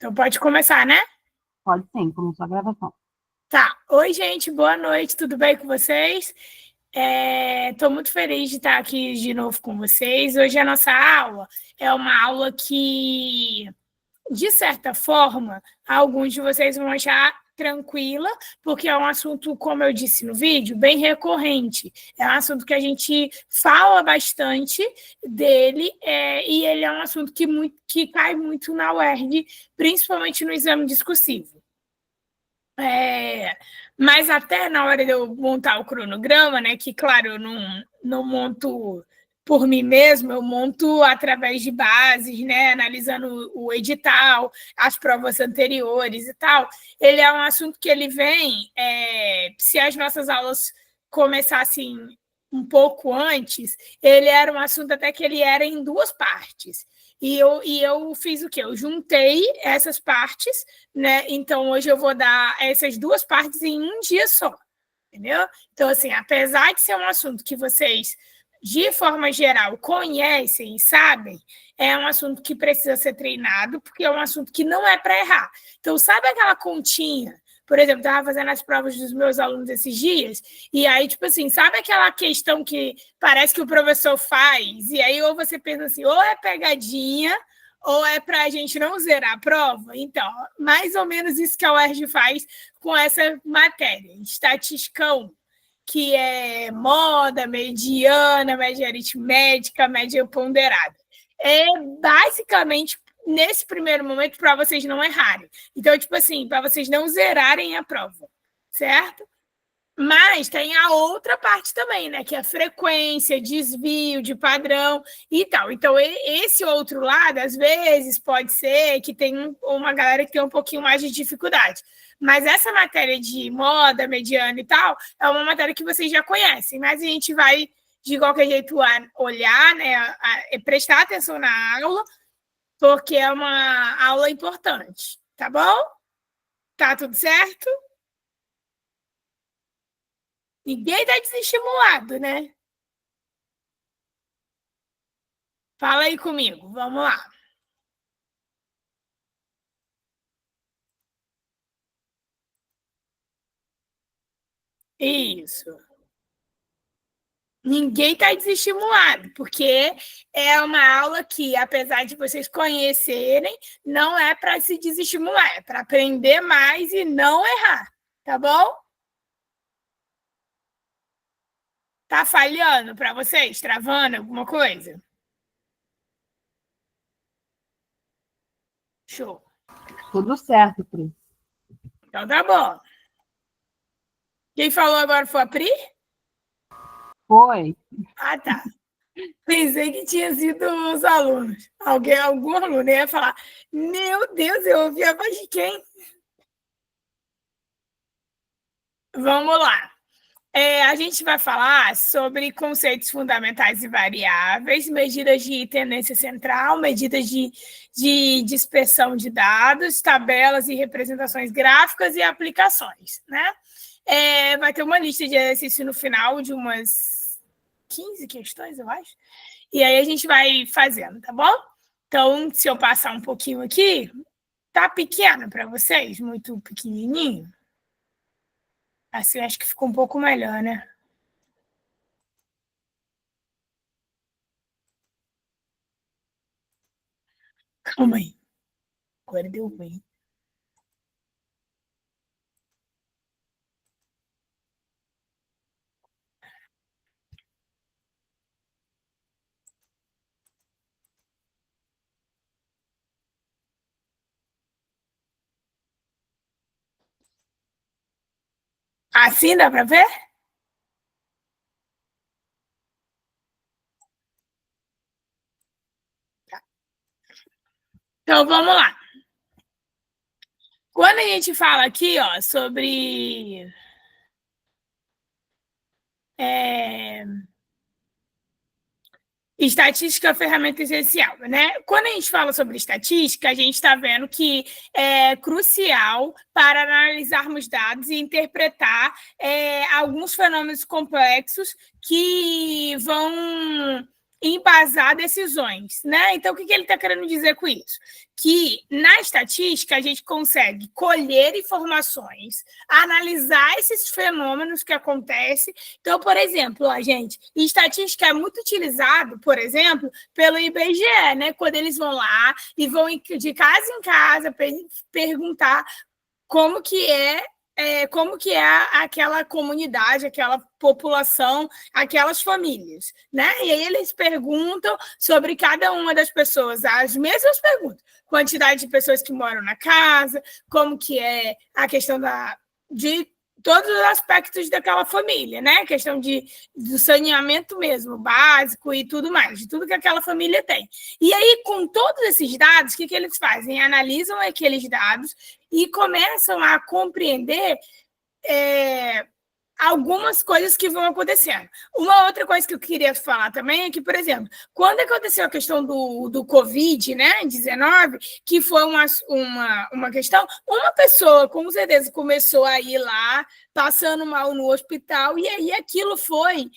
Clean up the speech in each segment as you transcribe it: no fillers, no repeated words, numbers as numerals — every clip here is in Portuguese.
Então pode começar, né? Pode sim, começou a gravação. Tá. Oi, gente, boa noite, tudo bem com vocês? Estou muito feliz de estar aqui de novo com vocês. Hoje a nossa aula é uma aula que, de certa forma, alguns de vocês vão achar tranquila, porque é um assunto, como eu disse no vídeo, bem recorrente. É um assunto que a gente fala bastante dele, e ele é um assunto que cai muito na UERJ, principalmente no exame discursivo. Mas até na hora de eu montar o cronograma, né, que, claro, eu não monto por mim mesmo, eu monto através de bases, né, analisando o edital, as provas anteriores e tal. Ele é um assunto que ele vem, se as nossas aulas começassem um pouco antes, ele era um assunto até que ele era em duas partes. E eu fiz o quê? Eu juntei essas partes, né? Então, hoje eu vou dar essas duas partes em um dia só, entendeu? Então, assim, apesar de ser um assunto que vocês, de forma geral, conhecem e sabem, é um assunto que precisa ser treinado, porque é um assunto que não é para errar. Então, sabe aquela continha? Por exemplo, eu estava fazendo as provas dos meus alunos esses dias, e aí, tipo assim, sabe aquela questão que parece que o professor faz, e aí ou você pensa assim, ou é pegadinha, ou é para a gente não zerar a prova? Então, mais ou menos isso que a UERJ faz com essa matéria, estatisticão, que é moda, mediana, média aritmética, média ponderada. É basicamente nesse primeiro momento para vocês não errarem. Então, tipo assim, para vocês não zerarem a prova, certo? Mas tem a outra parte também, né? Que é a frequência, desvio de padrão e tal. Então, esse outro lado, às vezes, pode ser que tem uma galera que tem um pouquinho mais de dificuldade. Mas essa matéria de moda, mediana e tal, é uma matéria que vocês já conhecem. Mas a gente vai, de qualquer jeito, olhar, né? Prestar atenção na aula, porque é uma aula importante. Tá bom? Tá tudo certo? Ninguém está desestimulado, né? Fala aí comigo, vamos lá. Isso. Ninguém está desestimulado, porque é uma aula que, apesar de vocês conhecerem, não é para se desestimular, é para aprender mais e não errar, tá bom? Tá falhando para vocês? Travando alguma coisa? Show. Tudo certo, Pri. Então tá bom. Quem falou agora foi a Pri? Foi. Ah, tá. Pensei que tinha sido os alunos. Algum aluno ia falar: Meu Deus, eu ouvi a voz de quem? Vamos lá. A gente vai falar sobre conceitos fundamentais e variáveis, medidas de tendência central, medidas de dispersão de dados, tabelas e representações gráficas e aplicações, né? Vai ter uma lista de exercício no final de umas 15 questões, eu acho. E aí a gente vai fazendo, tá bom? Então, se eu passar um pouquinho aqui, tá pequeno para vocês? Muito pequenininho? Assim, acho que ficou um pouco melhor, né? Calma aí. Agora deu ruim. Assim dá para ver? Então, vamos lá. Quando a gente fala aqui, ó, sobre estatística é a ferramenta essencial, né? Quando a gente fala sobre estatística, a gente está vendo que é crucial para analisarmos dados e interpretar alguns fenômenos complexos que vão embasar decisões, né? Então, o que ele está querendo dizer com isso? Que na estatística a gente consegue colher informações, analisar esses fenômenos que acontecem. Então, por exemplo, estatística é muito utilizado, por exemplo, pelo IBGE, né? Quando eles vão lá e vão de casa em casa perguntar como que é aquela comunidade, aquela população, aquelas famílias, né? E aí eles perguntam sobre cada uma das pessoas, as mesmas perguntas, quantidade de pessoas que moram na casa, como que é a questão de todos os aspectos daquela família, né? A questão do saneamento mesmo, básico e tudo mais, de tudo que aquela família tem. E aí, com todos esses dados, o que eles fazem? Analisam aqueles dados e começam a compreender algumas coisas que vão acontecendo. Uma outra coisa que eu queria falar também é que, por exemplo, quando aconteceu a questão do Covid, né, 19, que foi uma questão, uma pessoa, com certeza, começou a ir lá, passando mal no hospital, e aí aquilo foi,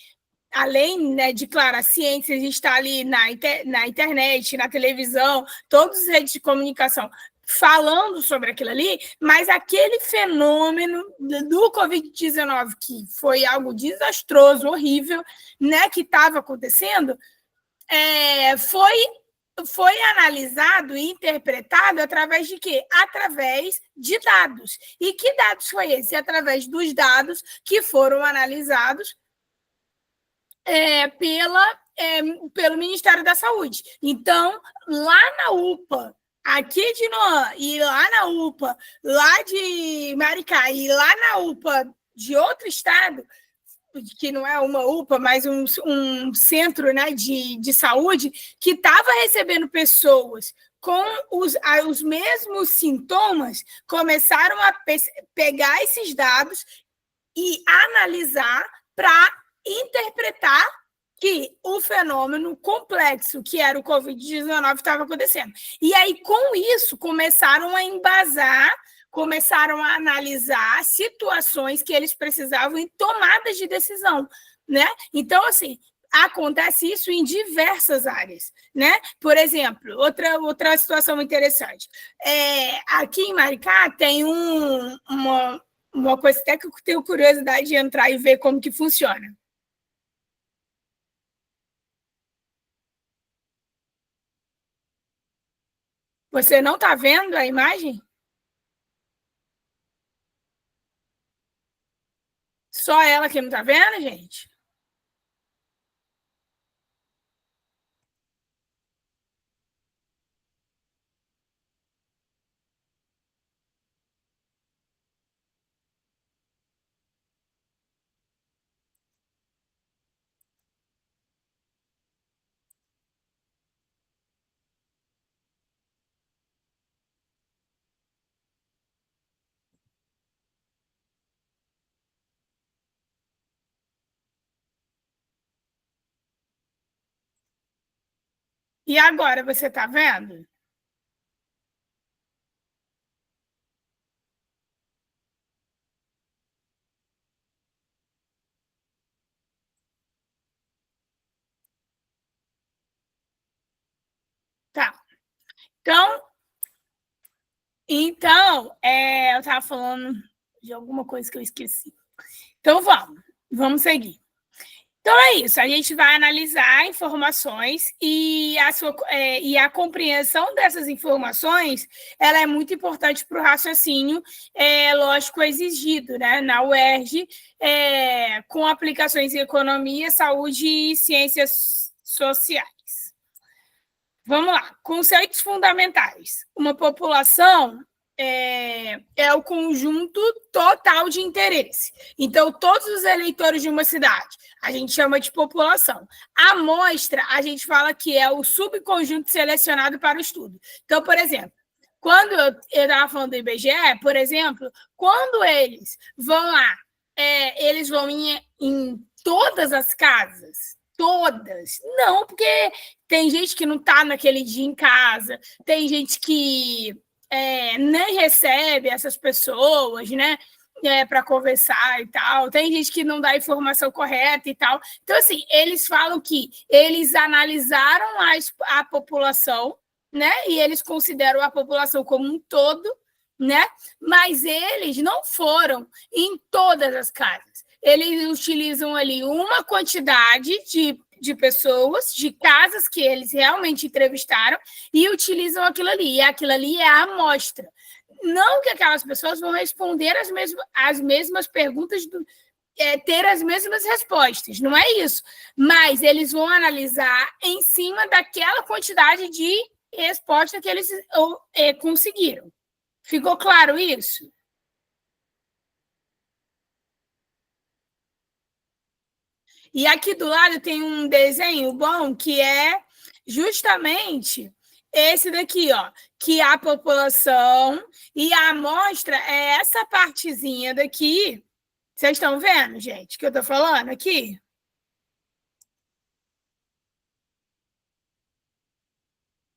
além, né, de, claro, a ciência está ali na internet, na televisão, todas as redes de comunicação, falando sobre aquilo ali, mas aquele fenômeno do Covid-19, que foi algo desastroso, horrível, né, que estava acontecendo, foi analisado e interpretado através de quê? Através de dados. E que dados foi esse? Através dos dados que foram analisados pelo Ministério da Saúde. Então, lá na UPA, aqui de Noã, e lá na UPA, lá de Maricá, e lá na UPA de outro estado, que não é uma UPA, mas um centro, né, de saúde, que estava recebendo pessoas com os mesmos sintomas, começaram a pegar esses dados e analisar para interpretar que o fenômeno complexo que era o Covid-19 estava acontecendo. E aí, com isso, começaram a embasar, começaram a analisar situações que eles precisavam em tomadas de decisão, né? Então, assim, acontece isso em diversas áreas, né? Por exemplo, outra situação interessante. Aqui em Maricá tem uma coisa até que eu tenho curiosidade de entrar e ver como que funciona. Você não está vendo a imagem? Só ela que não está vendo, gente? E agora, você está vendo? Tá. Então, eu estava falando de alguma coisa que eu esqueci. Então, vamos seguir. Então, é isso. A gente vai analisar informações e a compreensão dessas informações ela é muito importante para o raciocínio lógico exigido, né, na UERJ, com aplicações em economia, saúde e ciências sociais. Vamos lá. Conceitos fundamentais. Uma população é o conjunto total de interesse. Então, todos os eleitores de uma cidade, a gente chama de população. A amostra, a gente fala que é o subconjunto selecionado para o estudo. Então, por exemplo, quando eu estava falando do IBGE, por exemplo, quando eles vão lá, eles vão em todas as casas, todas. Não, porque tem gente que não está naquele dia em casa, tem gente que nem recebe essas pessoas, né? para conversar e tal, tem gente que não dá a informação correta e tal. Então, assim, eles falam que eles analisaram a população, né? E eles consideram a população como um todo, né? Mas eles não foram em todas as casas. Eles utilizam ali uma quantidade de pessoas, de casas que eles realmente entrevistaram e utilizam aquilo ali. E aquilo ali é a amostra. Não que aquelas pessoas vão responder as mesmas perguntas, ter as mesmas respostas, não é isso. Mas eles vão analisar em cima daquela quantidade de resposta que eles conseguiram. Ficou claro isso? E aqui do lado tem um desenho bom que é justamente esse daqui, ó, que a população e a amostra é essa partezinha daqui. Vocês estão vendo, gente, que eu estou falando aqui?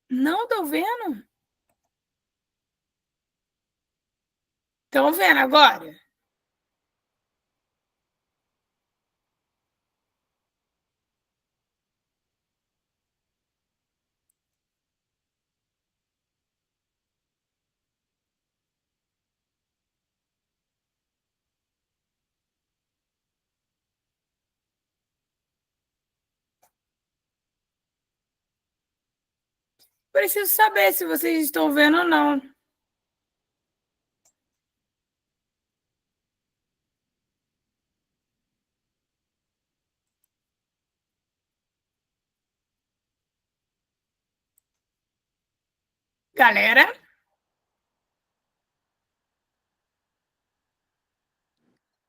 Não estou vendo? Estão vendo agora? Preciso saber se vocês estão vendo ou não. Galera?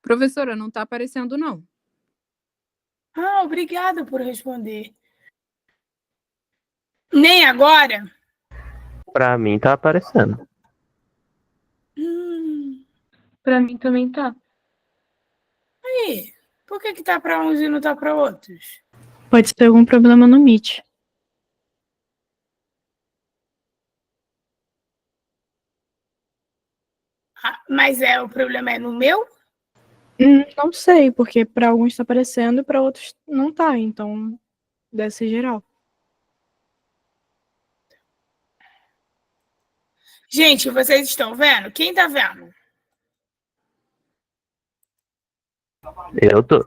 Professora, não está aparecendo, não. Ah, obrigada por responder. Nem agora? Pra mim tá aparecendo. Pra mim também tá. Aí, por que tá para uns e não tá para outros? Pode ser algum problema no Meet. Mas o problema é no meu? Não sei, porque para alguns tá aparecendo e para outros não tá, então deve ser geral. Gente, vocês estão vendo? Quem tá vendo? Eu tô.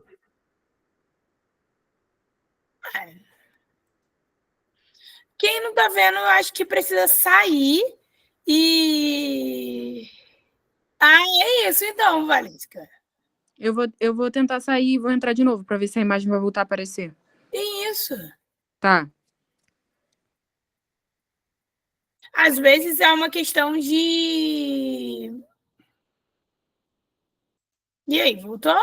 Quem não tá vendo, eu acho que precisa sair e... é isso então, Valesca. Eu vou tentar sair e vou entrar de novo para ver se a imagem vai voltar a aparecer. Isso. Tá. Às vezes é uma questão de... E aí, voltou?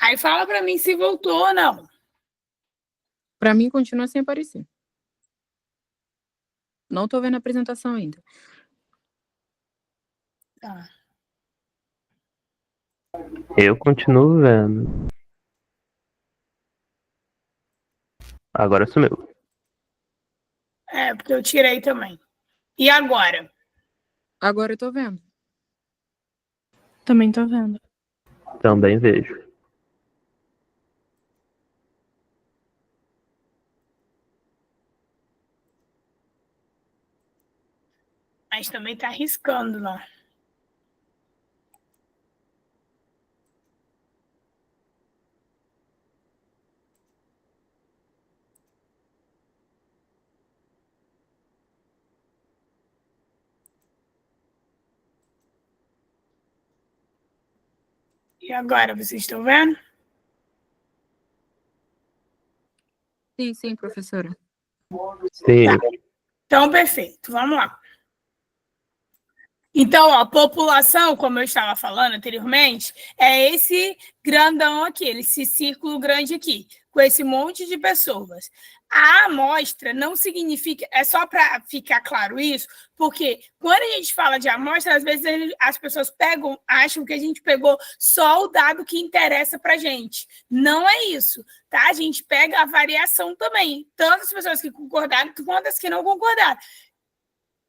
Aí fala para mim se voltou ou não. Para mim continua sem aparecer. Não tô vendo a apresentação ainda. Tá. Eu continuo vendo. Agora sumiu. Porque eu tirei também. E agora? Agora eu tô vendo. Também tô vendo. Também vejo. Mas também tá arriscando lá. E agora, vocês estão vendo? Sim, professora. Sim. Tá. Então, perfeito. Vamos lá. Então, ó, população, como eu estava falando anteriormente, é esse grandão aqui, esse círculo grande aqui, com esse monte de pessoas. A amostra não significa, é só para ficar claro isso, porque quando a gente fala de amostra, às vezes as pessoas acham que a gente pegou só o dado que interessa para a gente. Não é isso, tá? A gente pega a variação também, tanto as pessoas que concordaram quanto as que não concordaram.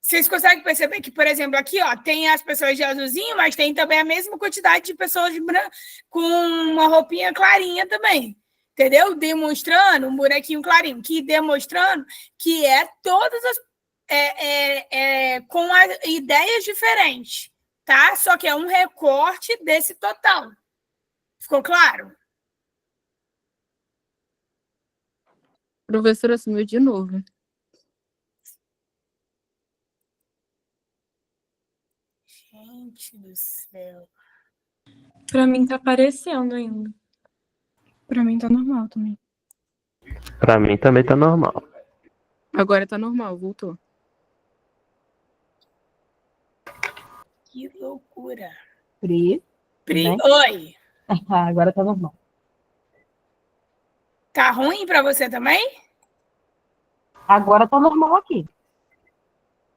Vocês conseguem perceber que, por exemplo, aqui ó, tem as pessoas de azulzinho, mas tem também a mesma quantidade de pessoas de branco com uma roupinha clarinha também. Entendeu? Demonstrando um bonequinho clarinho, que demonstrando que é todas as. Com ideias diferentes, tá? Só que é um recorte desse total. Ficou claro? Professora, sumiu de novo. Gente do céu. Pra mim tá aparecendo ainda. Pra mim tá normal também. Pra mim também tá normal. Agora tá normal, voltou. Que loucura. Pri. Né? Oi. Agora tá normal. Tá ruim para você também? Agora tá normal aqui.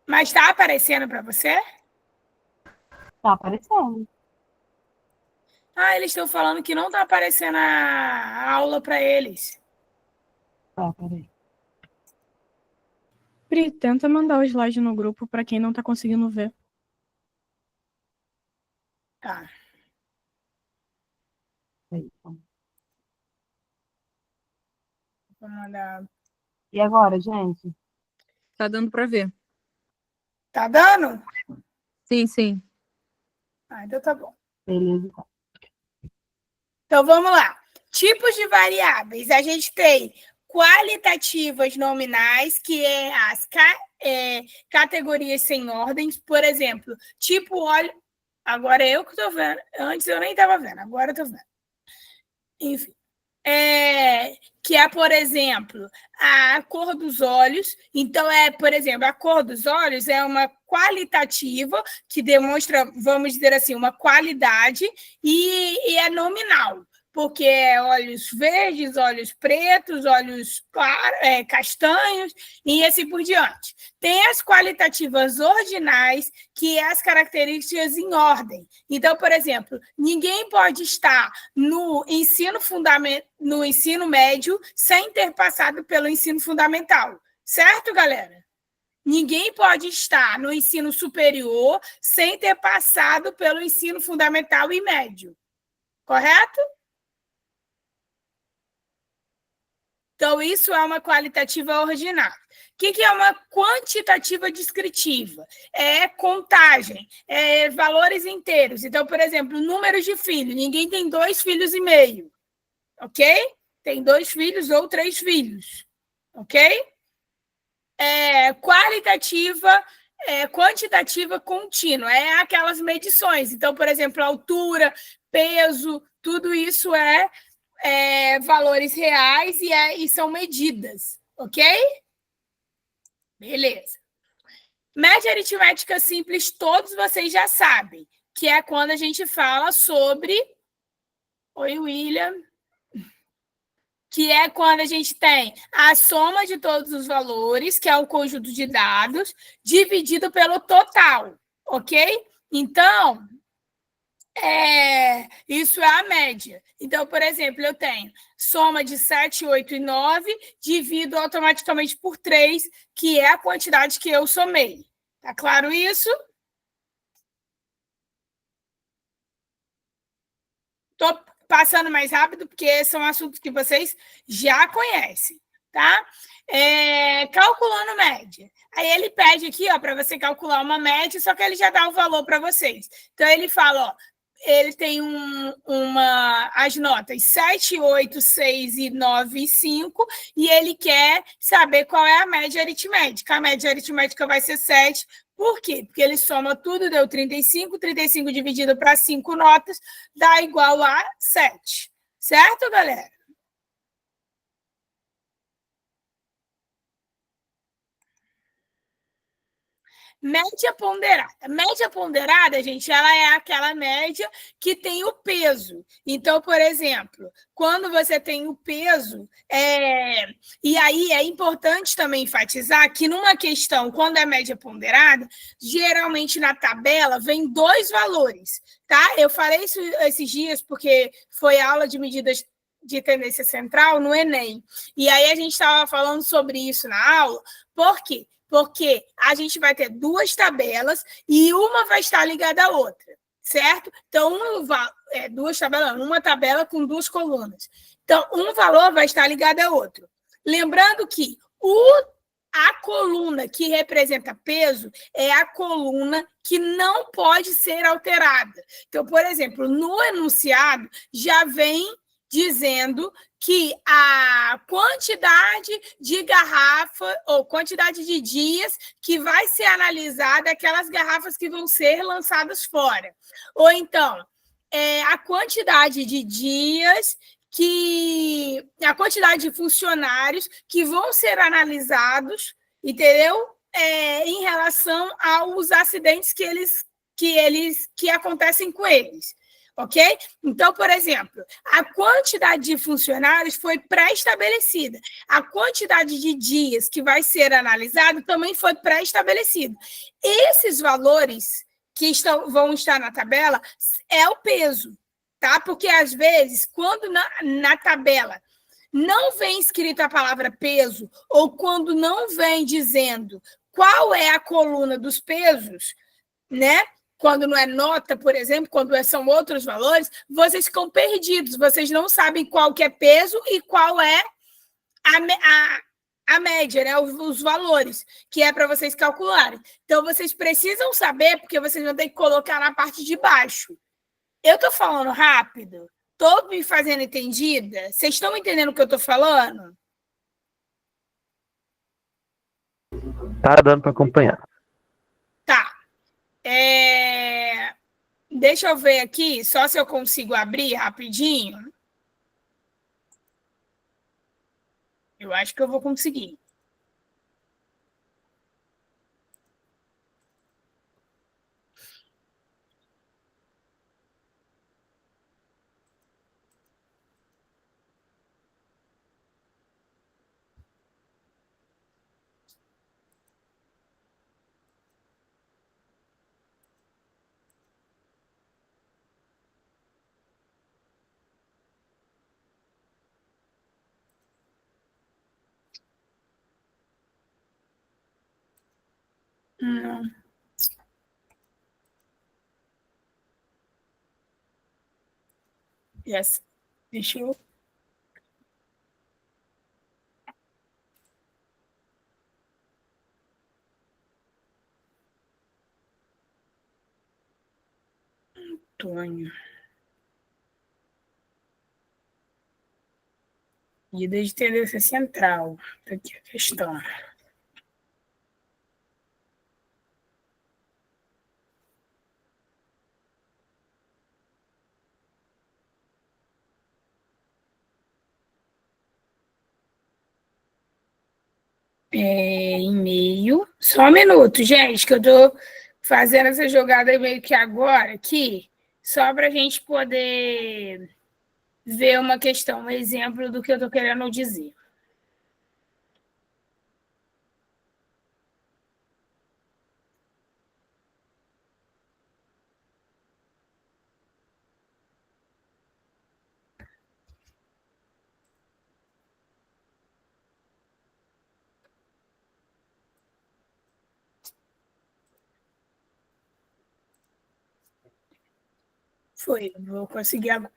Mas tá aparecendo para você? Tá aparecendo. Ah, eles estão falando que não tá aparecendo a aula para eles. Tá, peraí. Pri, tenta mandar o slide no grupo pra quem não tá conseguindo ver. Tá. Peraí, então. Vou mandar. E agora, gente? Tá dando pra ver. Tá dando? Sim, sim. Ah, então tá bom. Beleza. Tá. Então vamos lá. Tipos de variáveis. A gente tem qualitativas nominais, que é as categorias sem ordens. Por exemplo, tipo óleo. Agora eu que estou vendo. Antes eu nem estava vendo, agora eu estou vendo. Enfim. Que é, por exemplo, a cor dos olhos. Então, por exemplo, a cor dos olhos é uma qualitativa que demonstra, vamos dizer assim, uma qualidade e é nominal, porque é olhos verdes, olhos pretos, olhos castanhos e assim por diante. Tem as qualitativas ordinais, que é as características em ordem. Então, por exemplo, ninguém pode estar no ensino médio sem ter passado pelo ensino fundamental. Certo, galera? Ninguém pode estar no ensino superior sem ter passado pelo ensino fundamental e médio. Correto? Então, isso é uma qualitativa ordinal. O que é uma quantitativa descritiva? É contagem, é valores inteiros. Então, por exemplo, números de filhos. Ninguém tem 2,5 filhos, ok? Tem 2 filhos ou 3 filhos, ok? Quantitativa contínua, é aquelas medições. Então, por exemplo, altura, peso, tudo isso valores reais e são medidas, ok? Beleza. Média aritmética simples, todos vocês já sabem, que é quando a gente fala sobre... Oi, William. Que é quando a gente tem a soma de todos os valores, que é o conjunto de dados, dividido pelo total, ok? Então, isso é a média. Então, por exemplo, eu tenho soma de 7, 8 e 9, divido automaticamente por 3, que é a quantidade que eu somei. Tá claro isso? Estou passando mais rápido, porque são assuntos que vocês já conhecem, tá? Calculando média. Aí ele pede aqui, ó, para você calcular uma média, só que ele já dá o valor para vocês. Então, ele fala, ó, ele tem as notas 7, 8, 6, 9 e 5, e ele quer saber qual é a média aritmética. A média aritmética vai ser 7. Por quê? Porque ele soma tudo, deu 35. 35 dividido para 5 notas dá igual a 7. Certo, galera? média ponderada. Média ponderada, gente, ela é aquela média que tem o peso. Então, por exemplo, quando você tem o peso, e aí é importante também enfatizar que numa questão, quando é média ponderada, geralmente na tabela vem 2 valores, tá? Eu falei isso esses dias porque foi aula de medidas de tendência central no Enem. E aí a gente estava falando sobre isso na aula. Por quê? Porque a gente vai ter 2 tabelas e uma vai estar ligada à outra, certo? Então, 2 tabelas, uma tabela com 2 colunas. Então, um valor vai estar ligado ao outro. Lembrando que a coluna que representa peso é a coluna que não pode ser alterada. Então, por exemplo, no enunciado já vem dizendo que a quantidade de garrafa ou quantidade de dias que vai ser analisada, aquelas garrafas que vão ser lançadas fora. Ou então, a quantidade de dias a quantidade de funcionários que vão ser analisados, entendeu? Em relação aos acidentes que acontecem com eles. Ok? Então, por exemplo, a quantidade de funcionários foi pré-estabelecida. A quantidade de dias que vai ser analisado também foi pré-estabelecido. Esses valores que vão estar na tabela é o peso, tá? Porque, às vezes, quando na tabela não vem escrita a palavra peso, ou quando não vem dizendo qual é a coluna dos pesos, né? Quando não é nota, por exemplo, quando são outros valores, vocês ficam perdidos, vocês não sabem qual que é peso e qual é a média, né? Os valores, que é para vocês calcularem. Então, vocês precisam saber, porque vocês vão ter que colocar na parte de baixo. Eu estou falando rápido? Estou me fazendo entendida? Vocês estão entendendo o que eu estou falando? Tá dando para acompanhar. Tá. Deixa eu ver aqui, só se eu consigo abrir rapidinho. Eu acho que eu vou conseguir. Não. Yes. Deixa eu... Antônio. Guia de tendência central. Tá aqui a questão. E-mail. Só um minuto, gente, que eu estou fazendo essa jogada meio que agora aqui, só para a gente poder ver uma questão, um exemplo do que eu estou querendo dizer. Foi, vou conseguir agora.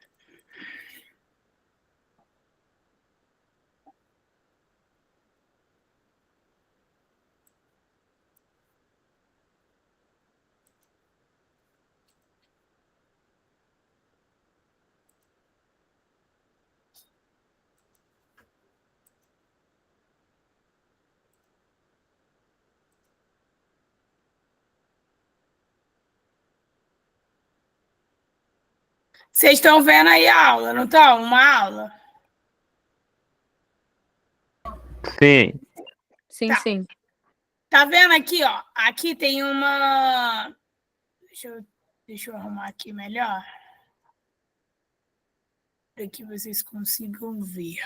Vocês estão vendo aí a aula, não estão? Uma aula? Sim. Sim, Tá. sim. Tá vendo aqui, ó? Aqui tem uma... Deixa eu arrumar aqui melhor. Para que vocês consigam ver.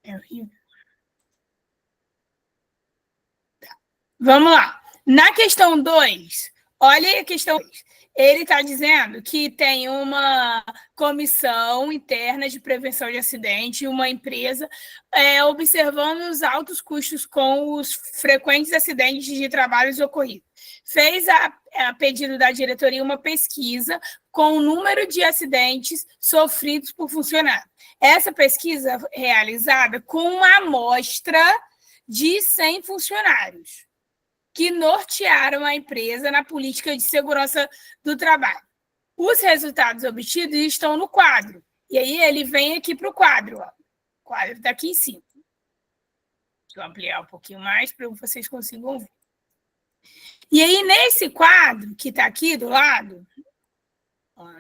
É horrível. Tá. Vamos lá. Na questão 2, olha a questão 2. Ele está dizendo que tem uma comissão interna de prevenção de acidente, uma empresa, observando os altos custos com os frequentes acidentes de trabalhos ocorridos. Fez, a pedido da diretoria, uma pesquisa com o número de acidentes sofridos por funcionário. Essa pesquisa realizada com uma amostra de 100 funcionários que nortearam a empresa na política de segurança do trabalho. Os resultados obtidos estão no quadro. E aí ele vem aqui para o quadro. Ó. O quadro está aqui em cima. Deixa eu ampliar um pouquinho mais para vocês consigam ver. E aí, nesse quadro que está aqui do lado, ó,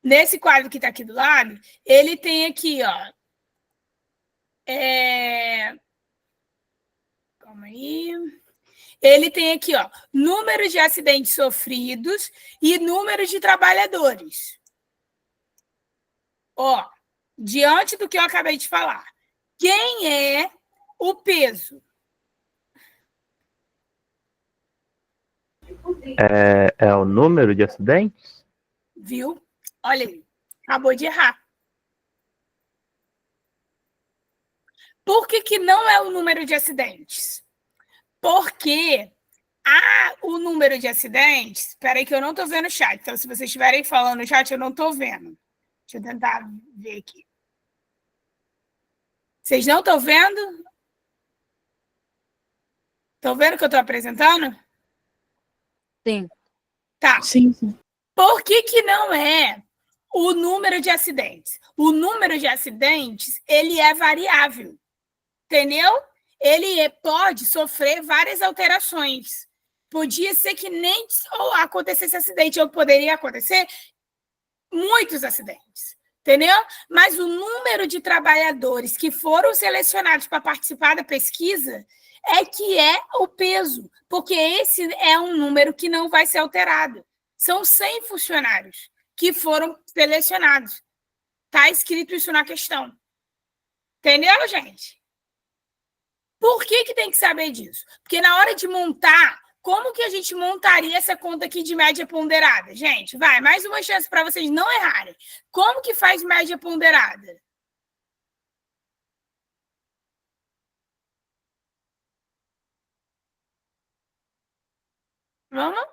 nesse quadro que está aqui do lado, ele tem aqui, ó. Calma aí. Ele tem aqui, ó, número de acidentes sofridos e número de trabalhadores. Ó, diante do que eu acabei de falar, quem é o peso? É o número de acidentes? Viu? Olha aí, acabou de errar. Por que não é o número de acidentes? Porque o número de acidentes... Espera aí que eu não estou vendo o chat. Então, se vocês estiverem falando no chat, eu não estou vendo. Deixa eu tentar ver aqui. Vocês não estão vendo? Estão vendo o que eu estou apresentando? Sim. Tá. Sim, sim. Por que não é o número de acidentes? O número de acidentes, ele é variável. Entendeu? Ele pode sofrer várias alterações. Podia ser que nem acontecesse acidente, ou poderia acontecer muitos acidentes. Entendeu? Mas o número de trabalhadores que foram selecionados para participar da pesquisa é que é o peso, porque esse é um número que não vai ser alterado. São 100 funcionários que foram selecionados. Está escrito isso na questão. Entendeu, gente? Por que tem que saber disso? Porque na hora de montar, como que a gente montaria essa conta aqui de média ponderada? Gente, vai, mais uma chance para vocês não errarem. Como que faz média ponderada? Vamos?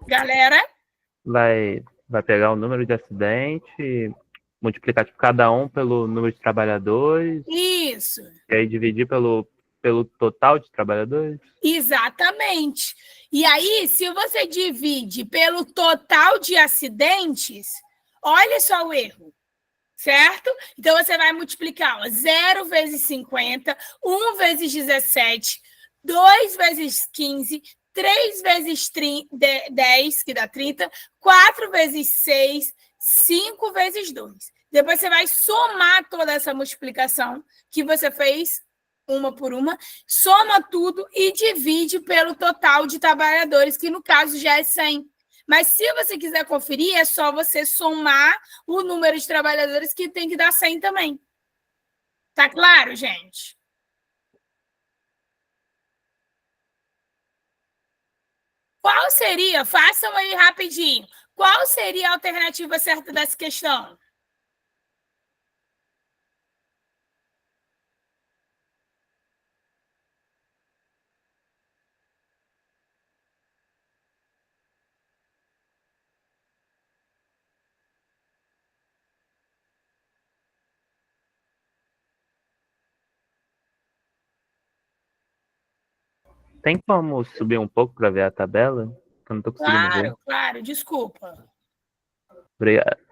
Galera? Vai pegar o número de acidente, multiplicar tipo, cada um pelo número de trabalhadores. Isso. E aí dividir pelo total de trabalhadores? Exatamente. E aí, se você divide pelo total de acidentes, olha só o erro, certo? Então, você vai multiplicar 0 vezes 50, 1 vezes 17, 2 vezes 15, 3 vezes 10, que dá 30, 4 vezes 6, 5 vezes 2. Depois você vai somar toda essa multiplicação que você fez, uma por uma, soma tudo e divide pelo total de trabalhadores, que no caso já é 100. Mas se você quiser conferir, é só você somar o número de trabalhadores, que tem que dar 100 também. Tá claro, gente? Qual seria, façam aí rapidinho, qual seria a alternativa certa dessa questão? Tem como subir um pouco para ver a tabela? Eu não tô conseguindo ver. Claro, desculpa. Obrigado.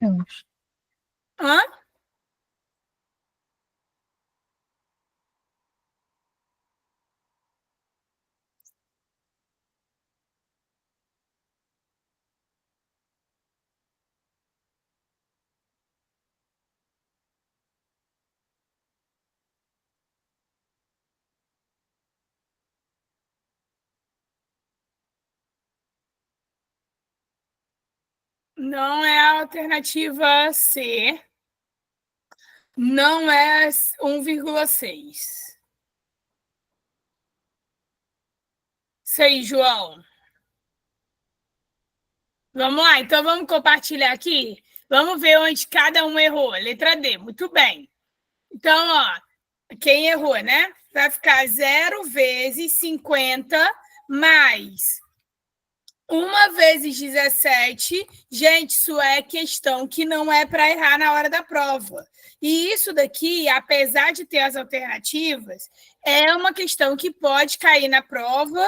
Temos. Hã? Não é a alternativa C. Não é 1,6. Isso aí, João. Vamos lá, então vamos compartilhar aqui? Vamos ver onde cada um errou. Letra D, muito bem. Então, ó, quem errou, né? Vai ficar 0 vezes 50 mais 1 vezes 17. Gente, isso é questão que não é para errar na hora da prova. E isso daqui, apesar de ter as alternativas, é uma questão que pode cair na prova,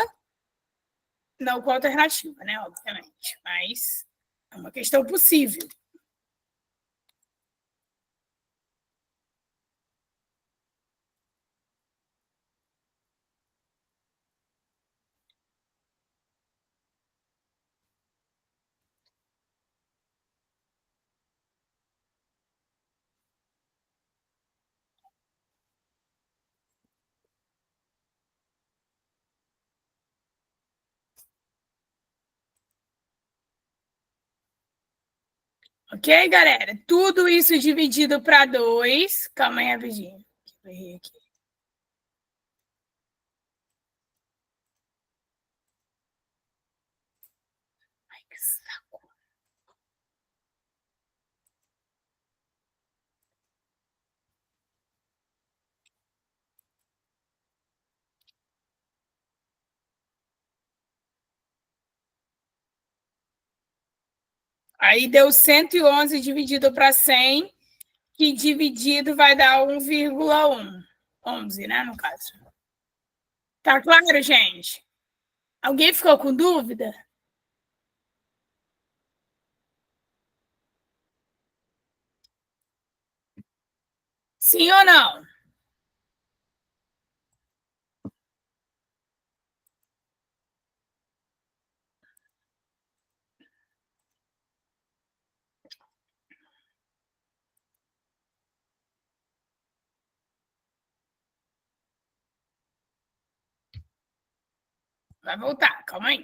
não com alternativa, né? Obviamente, mas é uma questão possível. Ok, galera? Tudo isso dividido para 2. Calma aí, rapidinho. Eu errei aqui. Ai, que saco. Aí deu 111 dividido para 100, que dividido vai dar 1,1. 11, né, no caso. Tá claro, gente? Alguém ficou com dúvida? Sim ou não? Vai voltar, calma aí.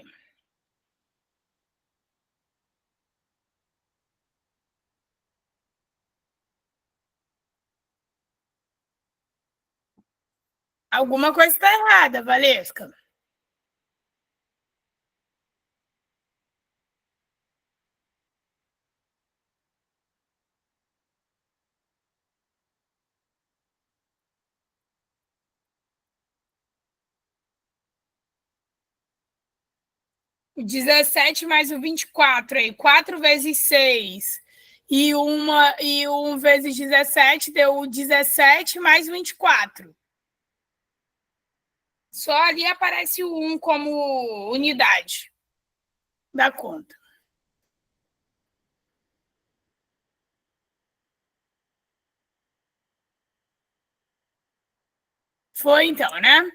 Alguma coisa está errada, Valesca. O 17 mais o 24 aí, 4 vezes 6 e 1 vezes 17 deu o 17 mais 24. Só ali aparece o 1 como unidade da conta. Foi então, né?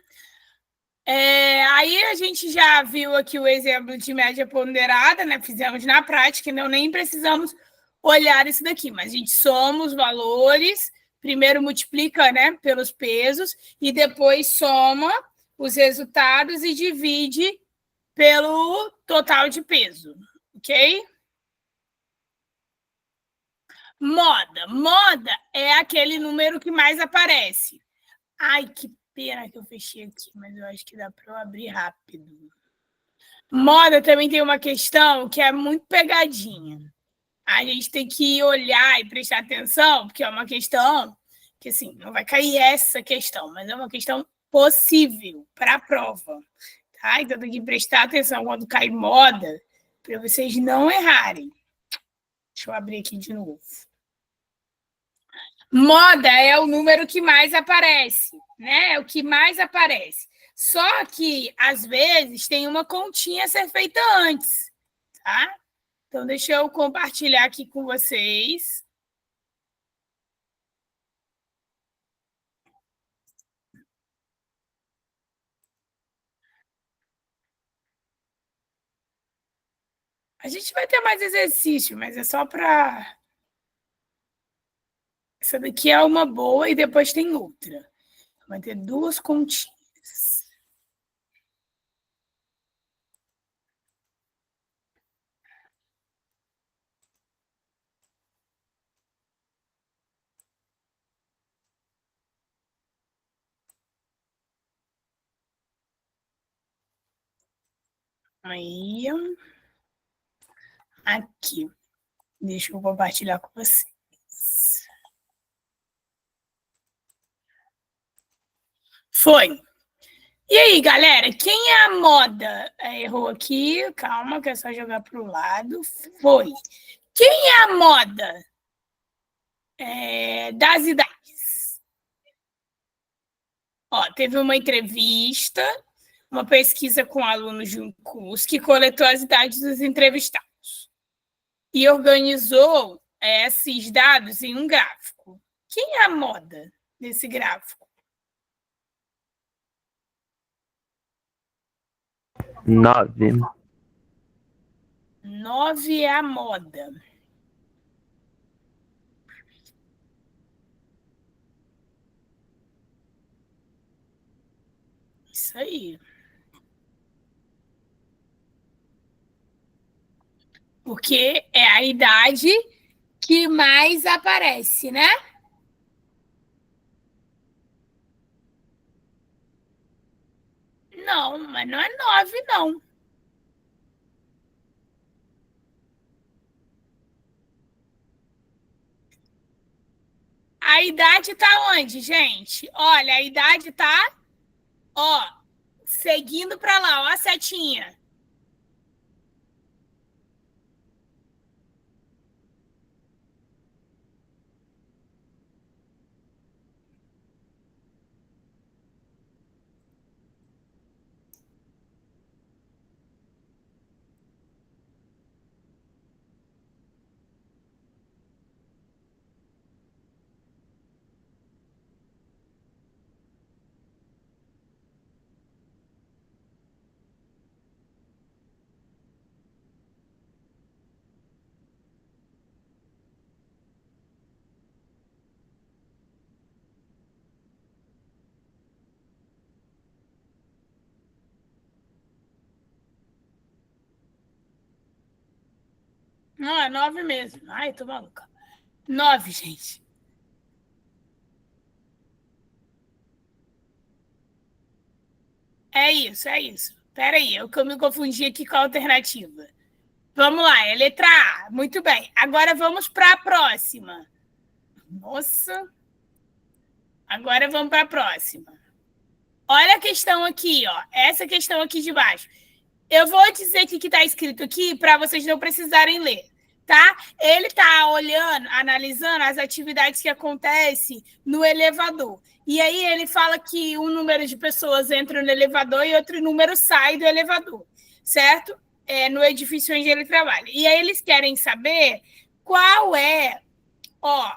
Aí a gente já viu aqui o exemplo de média ponderada, né? Fizemos na prática, então nem precisamos olhar isso daqui, mas a gente soma os valores, primeiro multiplica, né, pelos pesos e depois soma os resultados e divide pelo total de peso, ok? Moda é aquele número que mais aparece. Ai, que pena que eu fechei aqui, mas eu acho que dá para eu abrir rápido. Moda também tem uma questão que é muito pegadinha. A gente tem que olhar e prestar atenção, porque é uma questão que, assim, não vai cair essa questão, mas é uma questão possível para a prova, tá? Então tem que prestar atenção quando cai moda, para vocês não errarem. Deixa eu abrir aqui de novo. Moda é o número que mais aparece, né? É o que mais aparece. Só que, às vezes, tem uma continha a ser feita antes, tá? Então, deixa eu compartilhar aqui com vocês. A gente vai ter mais exercício, mas é só para... Essa daqui é uma boa e depois tem outra. Vai ter 2 continhas. Aí, aqui. Deixa eu compartilhar com vocês. Foi. E aí, galera, quem é a moda? Errou aqui, calma, que é só jogar para o lado. Foi. Quem é a moda das idades? Ó, teve uma entrevista, uma pesquisa com alunos de um curso que coletou as idades dos entrevistados e organizou esses dados em um gráfico. Quem é a moda desse gráfico? 9. 9 é a moda. Isso aí. Porque é a idade que mais aparece, né? Não, mas não é 9, não. A idade tá onde, gente? Olha, a idade tá, ó, seguindo para lá, ó a setinha. Não, é 9 mesmo. Ai, tô maluca. 9, gente. É isso, é isso. Peraí, eu que eu me confundi aqui com a alternativa. Vamos lá, é letra A. Muito bem. Agora vamos para a próxima. Nossa. Agora vamos para a próxima. Olha a questão aqui, ó. Essa questão aqui de baixo. Eu vou dizer o que está escrito aqui para vocês não precisarem ler, tá? Ele está olhando, analisando as atividades que acontecem no elevador. E aí ele fala que um número de pessoas entra no elevador e outro número sai do elevador, certo? No edifício onde ele trabalha. E aí eles querem saber qual é, ó,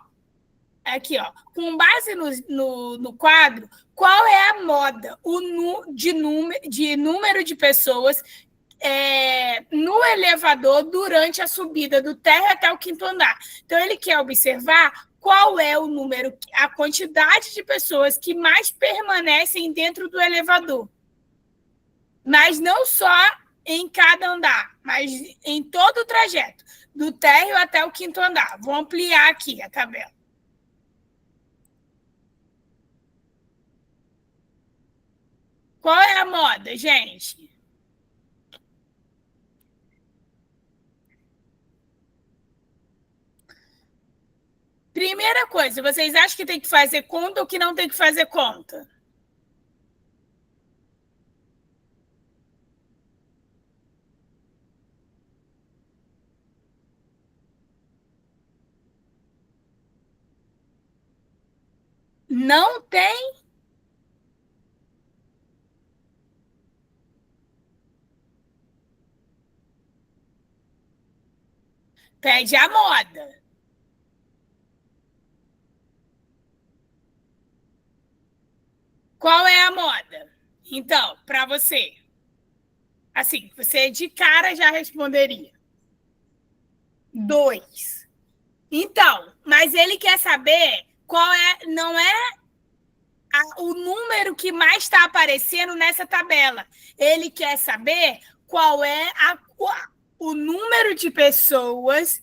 aqui, ó, com base no quadro, qual é a moda de número de pessoas no elevador durante a subida do térreo até o 5º andar. Então, ele quer observar qual é o número, a quantidade de pessoas que mais permanecem dentro do elevador. Mas não só em cada andar, mas em todo o trajeto, do térreo até o 5º andar. Vou ampliar aqui a tabela. Qual é a moda, gente? Primeira coisa, vocês acham que tem que fazer conta ou que não tem que fazer conta? Não tem? Pede a moda. Qual é a moda? Então, para você. Assim, você de cara já responderia. 2. Então, mas ele quer saber qual é, não é o número que mais está aparecendo nessa tabela. Ele quer saber qual é o número de pessoas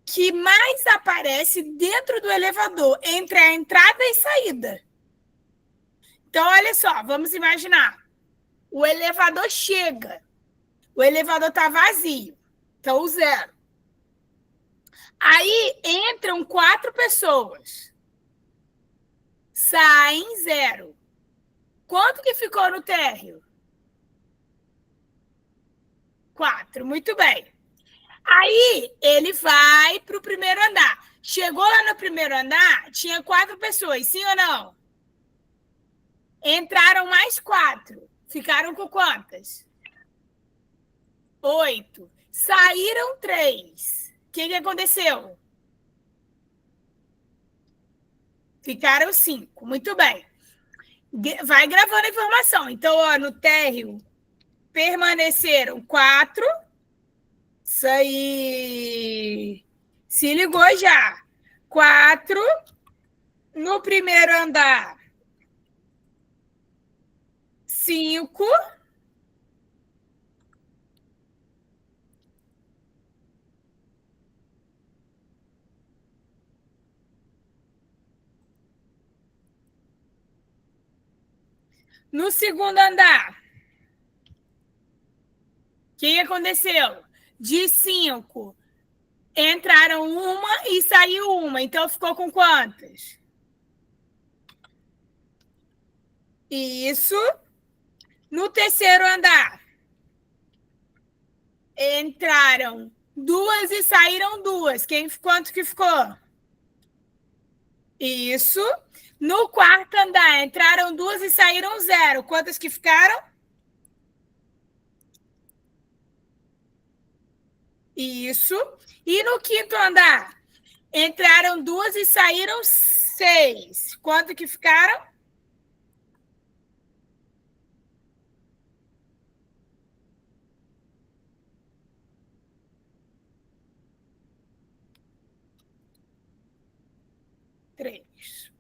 que mais aparece dentro do elevador, entre a entrada e saída. Então, olha só, vamos imaginar. O elevador chega. O elevador está vazio. Então, 0. Aí entram 4 pessoas. Saem 0. Quanto que ficou no térreo? 4. Muito bem. Aí ele vai para o primeiro andar. Chegou lá no primeiro andar, tinha 4 pessoas, sim ou não? Entraram mais 4. Ficaram com quantas? 8. Saíram 3. O que aconteceu? Ficaram 5. Muito bem. Vai gravando a informação. Então, ó, no térreo permaneceram 4. Isso aí. Se ligou já. 4. No primeiro andar, 5. No segundo andar, o que aconteceu? De 5, entraram 1 e saiu 1. Então, ficou com quantas? Isso. No terceiro andar, entraram 2 e saíram 2. Quanto que ficou? Isso. No quarto andar, entraram 2 e saíram 0. Quantas que ficaram? Isso. E no quinto andar, entraram 2 e saíram 6. Quanto que ficaram? Três.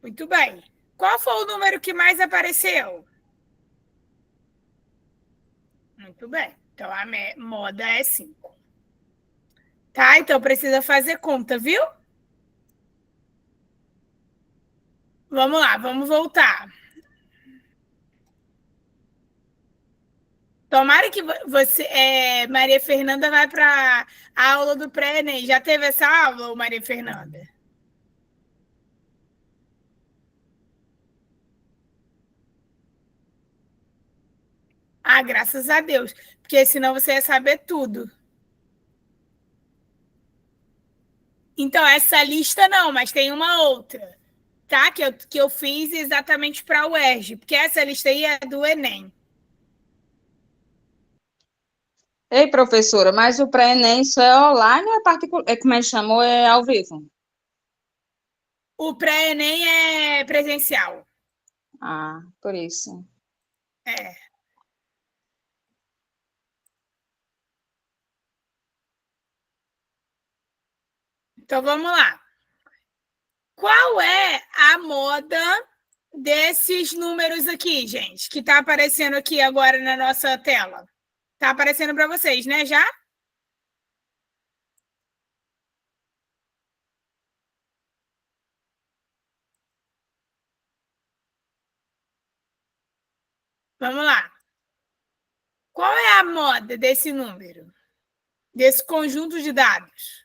Muito bem. Qual foi o número que mais apareceu? Muito bem. Então, a moda é 5. Tá? Então, precisa fazer conta, viu? Vamos lá, vamos voltar. Tomara que você, Maria Fernanda vai para a aula do pré-ENEM. Já teve essa aula, Maria Fernanda? Ah, graças a Deus. Porque senão você ia saber tudo. Então, essa lista não, mas tem uma outra, tá? Que eu fiz exatamente para o UERJ, porque essa lista aí é do Enem. Ei, professora, mas o pré-ENEM isso é online ou é particular? Como é que chamou? É ao vivo? O pré-ENEM é presencial. Ah, por isso. É. Então, vamos lá. Qual é a moda desses números aqui, gente, que está aparecendo aqui agora na nossa tela? Está aparecendo para vocês, né, já? Vamos lá. Qual é a moda desse número? Desse conjunto de dados?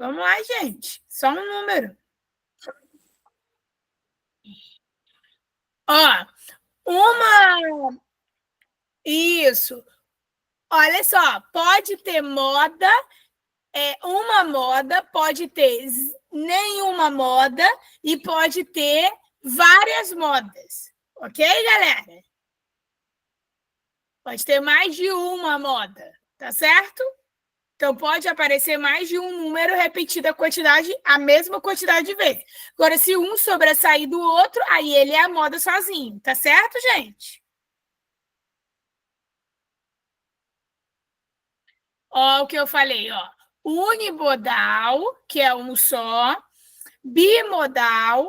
Vamos lá, gente. Só um número. Ó, uma... Isso. Olha só, pode ter moda, uma moda, pode ter nenhuma moda e pode ter várias modas. Ok, galera? Pode ter mais de uma moda, tá certo? Então, pode aparecer mais de um número repetido a mesma quantidade de vezes. Agora, se um sobressair do outro, aí ele é a moda sozinho, tá certo, gente? Ó, o que eu falei, ó. Unimodal, que é um só, bimodal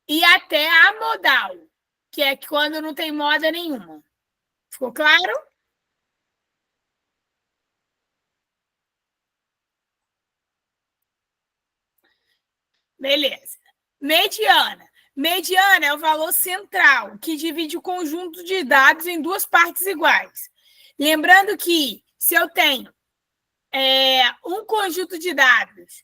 e até amodal, que é quando não tem moda nenhuma. Ficou claro? Beleza. Mediana. Mediana é o valor central, que divide o conjunto de dados em duas partes iguais. Lembrando que, se eu tenho um conjunto de dados,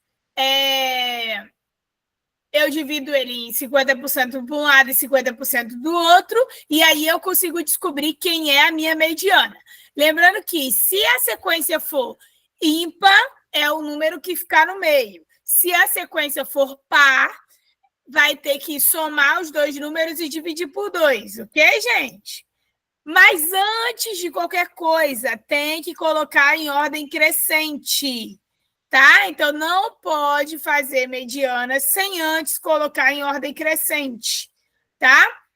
eu divido ele em 50% de um lado e 50% do outro, e aí eu consigo descobrir quem é a minha mediana. Lembrando que, se a sequência for ímpar, é o número que ficar no meio. Se a sequência for par, vai ter que somar os dois números e dividir por 2, ok, gente? Mas antes de qualquer coisa, tem que colocar em ordem crescente, tá? Então, não pode fazer mediana sem antes colocar em ordem crescente, tá?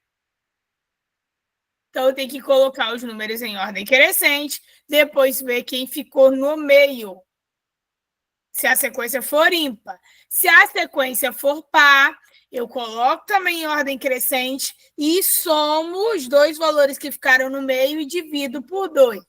Então, tem que colocar os números em ordem crescente, depois ver quem ficou no meio, se a sequência for ímpar. Se a sequência for par, eu coloco também em ordem crescente e somo os dois valores que ficaram no meio e divido por 2.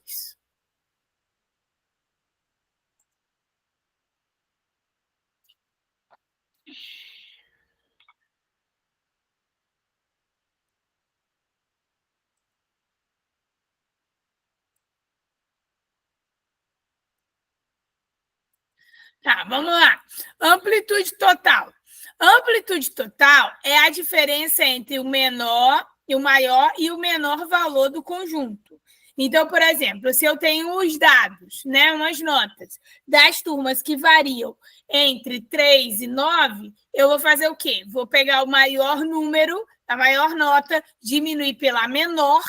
Tá, vamos lá. Amplitude total. Amplitude total é a diferença entre o menor e o maior e o menor valor do conjunto. Então, por exemplo, se eu tenho os dados, né, umas notas das turmas que variam entre 3 e 9, eu vou fazer o quê? Vou pegar o maior número, a maior nota, diminuir pela menor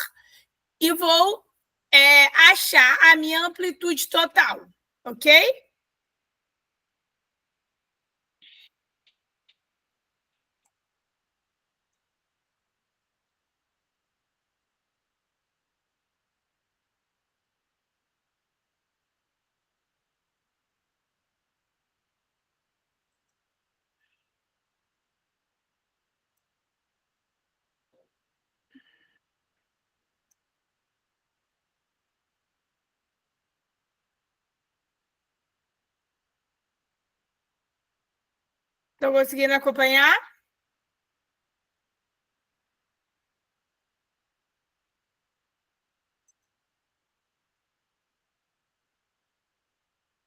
e vou achar a minha amplitude total, ok? Estão conseguindo acompanhar?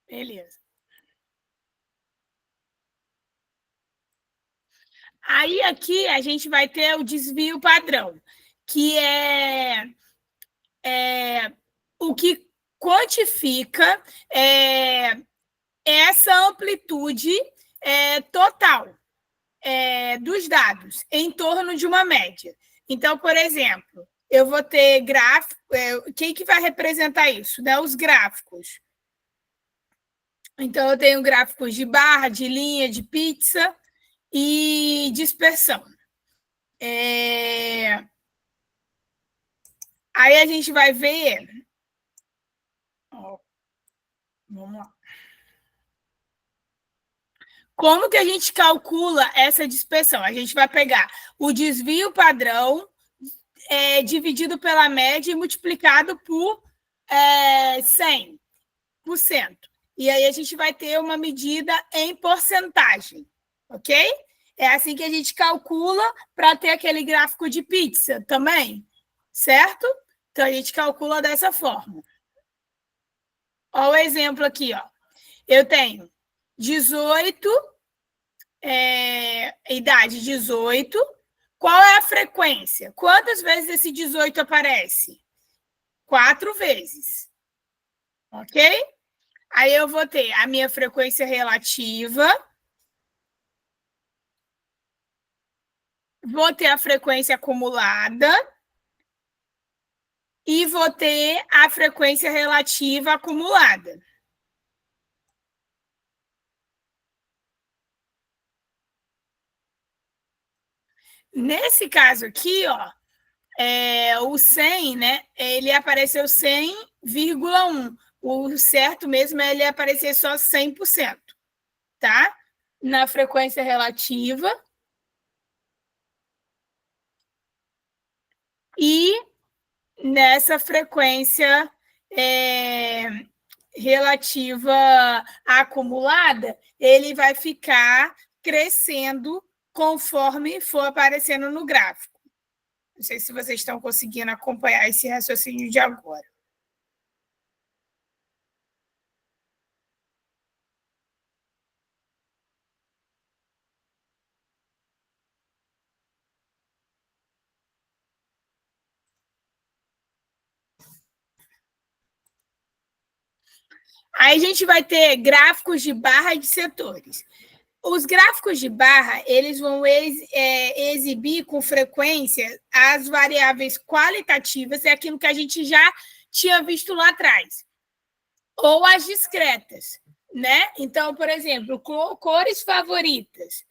Beleza. Aí, aqui, a gente vai ter o desvio padrão, que é o que quantifica essa amplitude total dos dados em torno de uma média. Então, por exemplo, eu vou ter gráfico... quem que vai representar isso? Né? Os gráficos. Então, eu tenho gráficos de barra, de linha, de pizza e dispersão. Aí a gente vai ver... Vamos lá. Como que a gente calcula essa dispersão? A gente vai pegar o desvio padrão dividido pela média e multiplicado por 100%. E aí a gente vai ter uma medida em porcentagem, ok? É assim que a gente calcula para ter aquele gráfico de pizza também, certo? Então, a gente calcula dessa forma. Olha o exemplo aqui, ó. Eu tenho 18, idade 18. Qual é a frequência? Quantas vezes esse 18 aparece? 4 vezes. ok? Aí eu vou ter a minha frequência relativa, vou ter a frequência acumulada e vou ter a frequência relativa acumulada. Nesse caso aqui, ó, o 100, né, ele apareceu 100,1. O certo mesmo é ele aparecer só 100%, tá? Na frequência relativa. E nessa frequência relativa acumulada, ele vai ficar crescendo conforme for aparecendo no gráfico. Não sei se vocês estão conseguindo acompanhar esse raciocínio de agora. Aí a gente vai ter gráficos de barra de setores. Os gráficos de barra, eles vão exibir com frequência as variáveis qualitativas, é aquilo que a gente já tinha visto lá atrás, ou as discretas, né? Então, por exemplo, cores favoritas.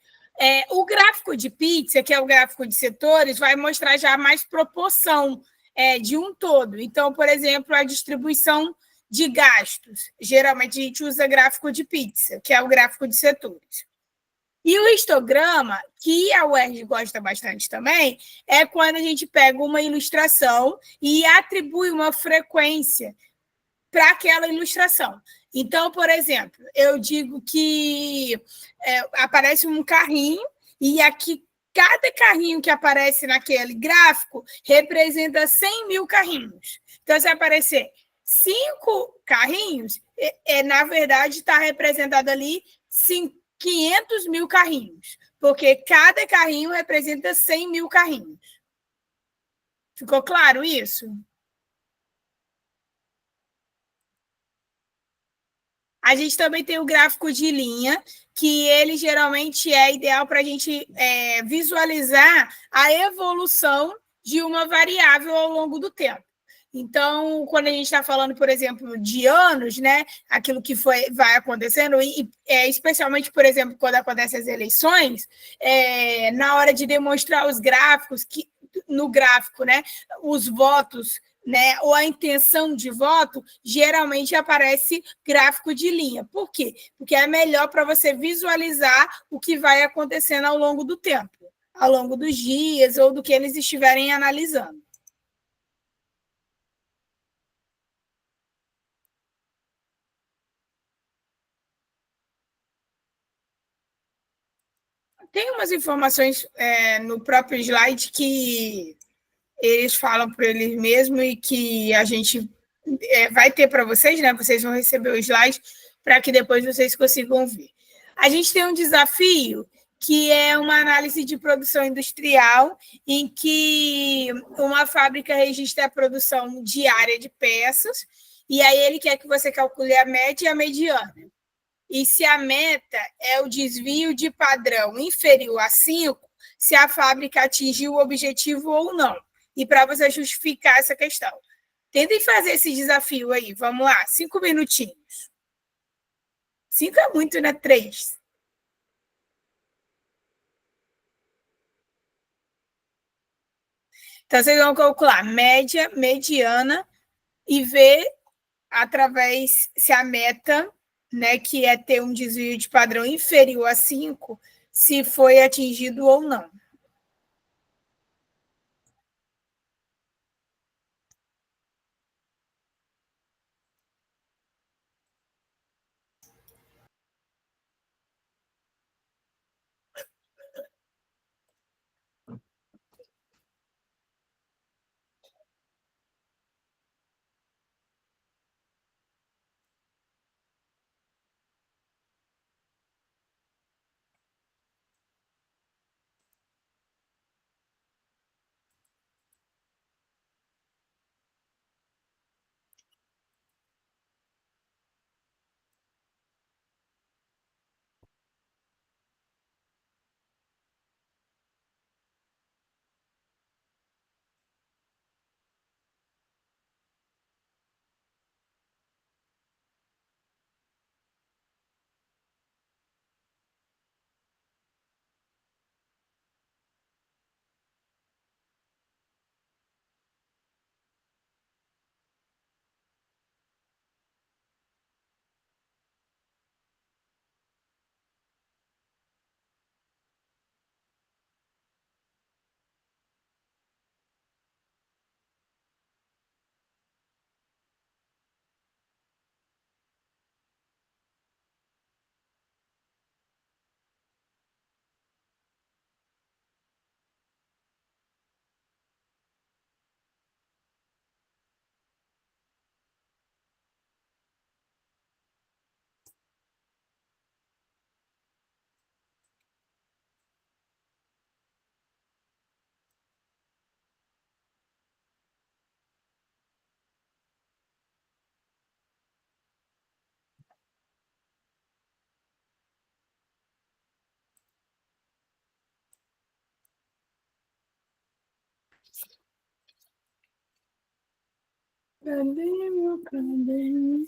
O gráfico de pizza, que é o gráfico de setores, vai mostrar já mais proporção de um todo. Então, por exemplo, a distribuição de gastos. Geralmente a gente usa gráfico de pizza, que é o gráfico de setores. E o histograma, que a UERJ gosta bastante também, é quando a gente pega uma ilustração e atribui uma frequência para aquela ilustração. Então, por exemplo, eu digo que aparece um carrinho e aqui cada carrinho que aparece naquele gráfico representa 100 mil carrinhos. Então, se aparecer 5 carrinhos, na verdade, está representado ali 500 mil carrinhos, porque cada carrinho representa 100 mil carrinhos. Ficou claro isso? A gente também tem o gráfico de linha, que ele geralmente é ideal para a gente visualizar a evolução de uma variável ao longo do tempo. Então, quando a gente está falando, por exemplo, de anos, né, aquilo que vai acontecendo, e especialmente, por exemplo, quando acontecem as eleições, na hora de demonstrar os gráficos, no gráfico, né, os votos, né, ou a intenção de voto, geralmente aparece gráfico de linha. Por quê? Porque é melhor para você visualizar o que vai acontecendo ao longo do tempo, ao longo dos dias ou do que eles estiverem analisando. Tem umas informações no próprio slide que eles falam por eles mesmos e que a gente vai ter para vocês, né? Vocês vão receber o slide para que depois vocês consigam ver. A gente tem um desafio que é uma análise de produção industrial, em que uma fábrica registra a produção diária de peças, e aí ele quer que você calcule a média e a mediana. E se a meta é o desvio de padrão inferior a 5, se a fábrica atingiu o objetivo ou não. E para você justificar essa questão. Tentem fazer esse desafio aí. Vamos lá, 5 minutinhos. 5 é muito, né? 3. Então, vocês vão calcular média, mediana e ver através se a meta, né, que é ter um desvio de padrão inferior a 5, se foi atingido ou não. Cadê meu caderno?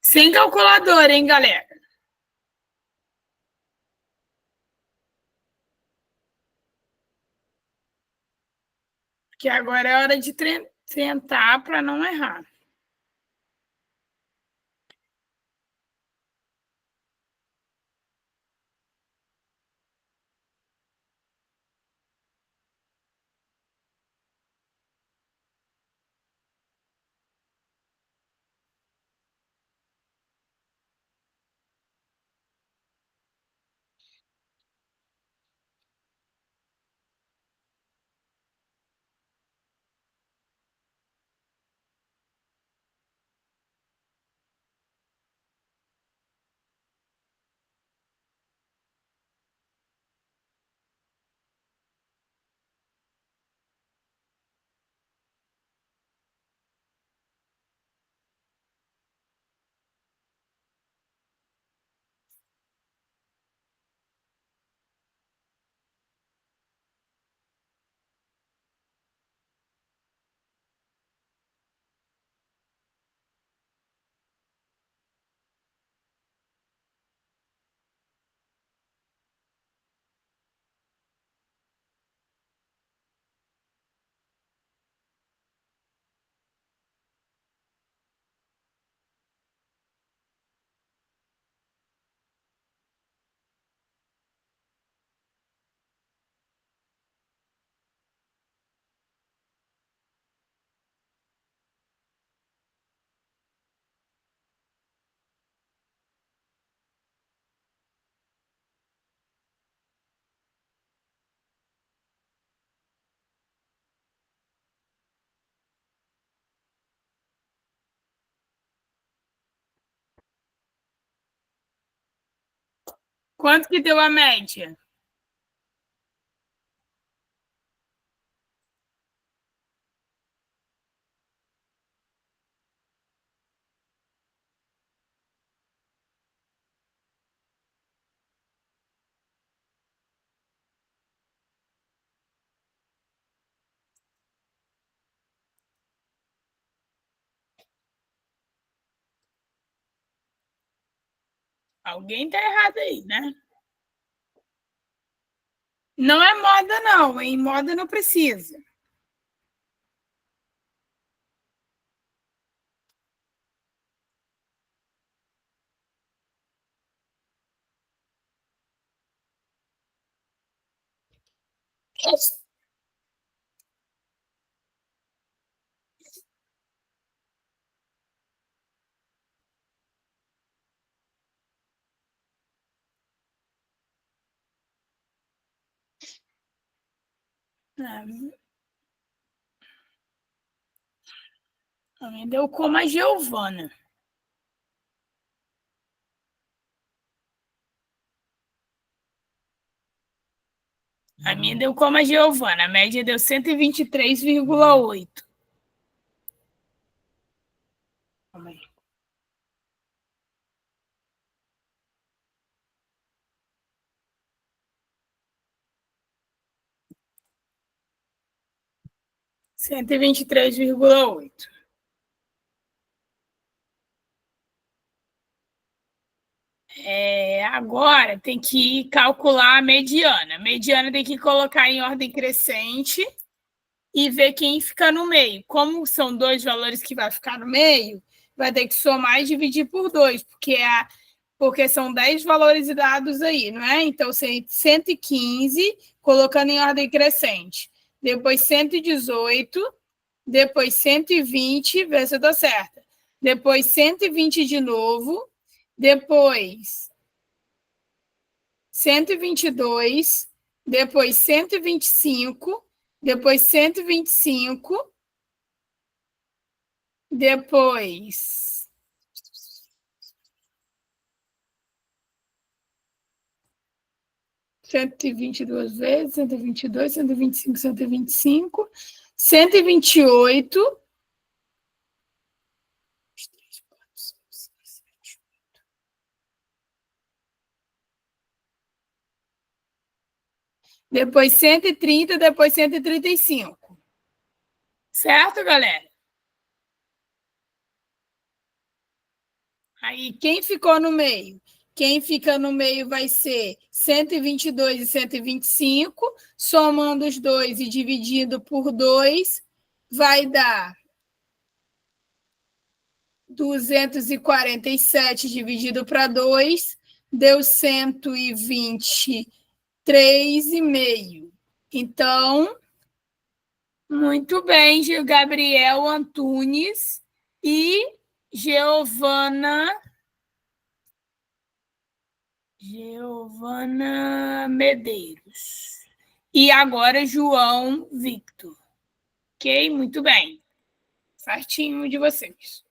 Sem calculadora, hein, galera? Porque agora é hora de tentar para não errar. Quanto que deu a média? Alguém tá errado aí, né? Não é moda, não. Em moda não precisa. A minha deu como a Giovana. A minha deu como a Giovana. A média deu 123,8. Calma aí. Cento e 123,8. Agora tem que calcular a mediana. A mediana tem que colocar em ordem crescente e ver quem fica no meio. Como são dois valores que vai ficar no meio, vai ter que somar e dividir por 2, porque são 10 valores dados aí, não é? Então, 115, colocando em ordem crescente. Depois 118, depois 120, vê se eu estou certa. Depois 120 de novo, depois 122, depois 125, depois 125, depois 122 vezes, 122, 125, 125, 128. Depois 130, depois 135. Certo, galera? Aí, quem ficou no meio? Quem fica no meio vai ser 122 e 125, somando os dois e dividindo por 2, vai dar 247 dividido para 2, deu 123,5. Então, muito bem, Gabriel Antunes e Giovana Medeiros. E agora João Victor. Ok? Muito bem. Certinho de vocês.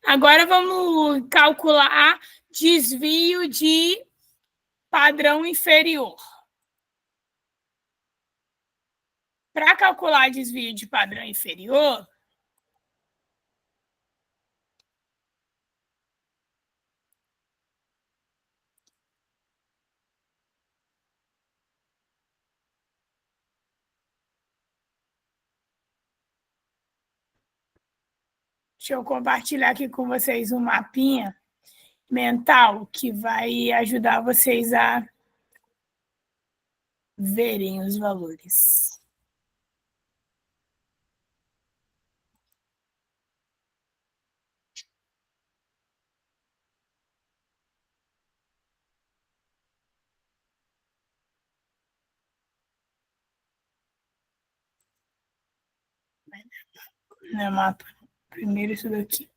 Agora vamos calcular desvio de padrão inferior. Para calcular desvio de padrão inferior, deixa eu compartilhar aqui com vocês um mapinha mental que vai ajudar vocês a verem os valores. Não é mapa. Primeiro isso daqui.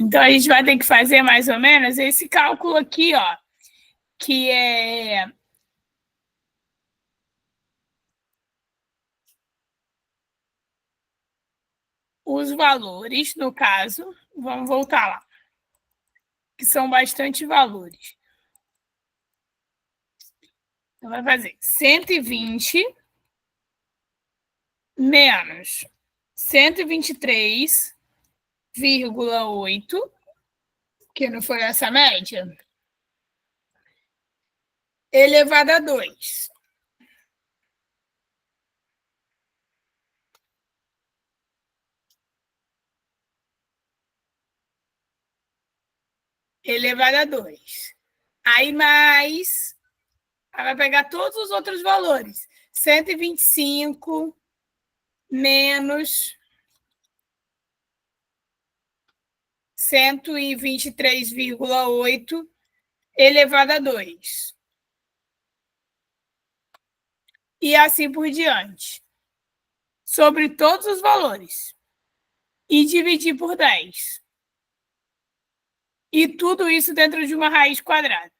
Então, a gente vai ter que fazer mais ou menos esse cálculo aqui, ó, que é os valores, no caso, vamos voltar lá, que são bastante valores. Então, vai fazer 120 menos 123,8, que não foi essa média, elevado a 2. Elevado a 2. Aí mais... Aí vai pegar todos os outros valores. 125 menos 123,8 elevado a 2. E assim por diante. Sobre todos os valores. E dividir por 10. E tudo isso dentro de uma raiz quadrada.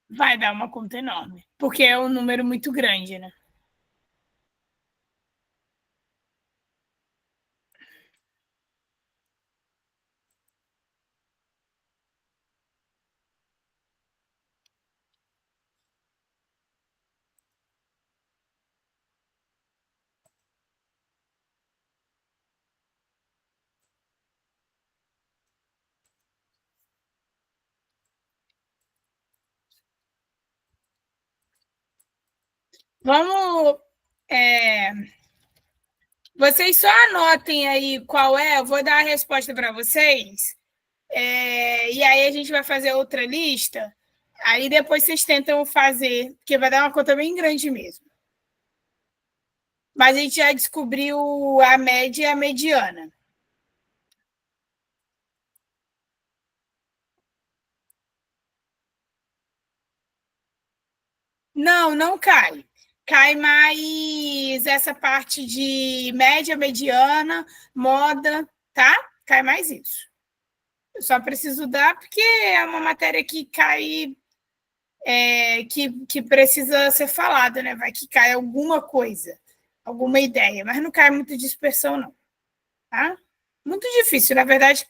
Vai dar uma conta enorme. Porque é um número muito grande, né? Vamos. é, Vocês só anotem aí qual é, eu vou dar a resposta para vocês. E aí a gente vai fazer outra lista. Aí depois vocês tentam fazer, porque vai dar uma conta bem grande mesmo. Mas a gente já descobriu a média e a mediana. Não, não cai. Cai mais essa parte de média, mediana, moda, tá? Cai mais isso. Eu só preciso dar, porque é uma matéria que cai, que precisa ser falada, né? Vai que cai alguma coisa, alguma ideia, mas não cai muita dispersão, não. Tá? Muito difícil, na verdade.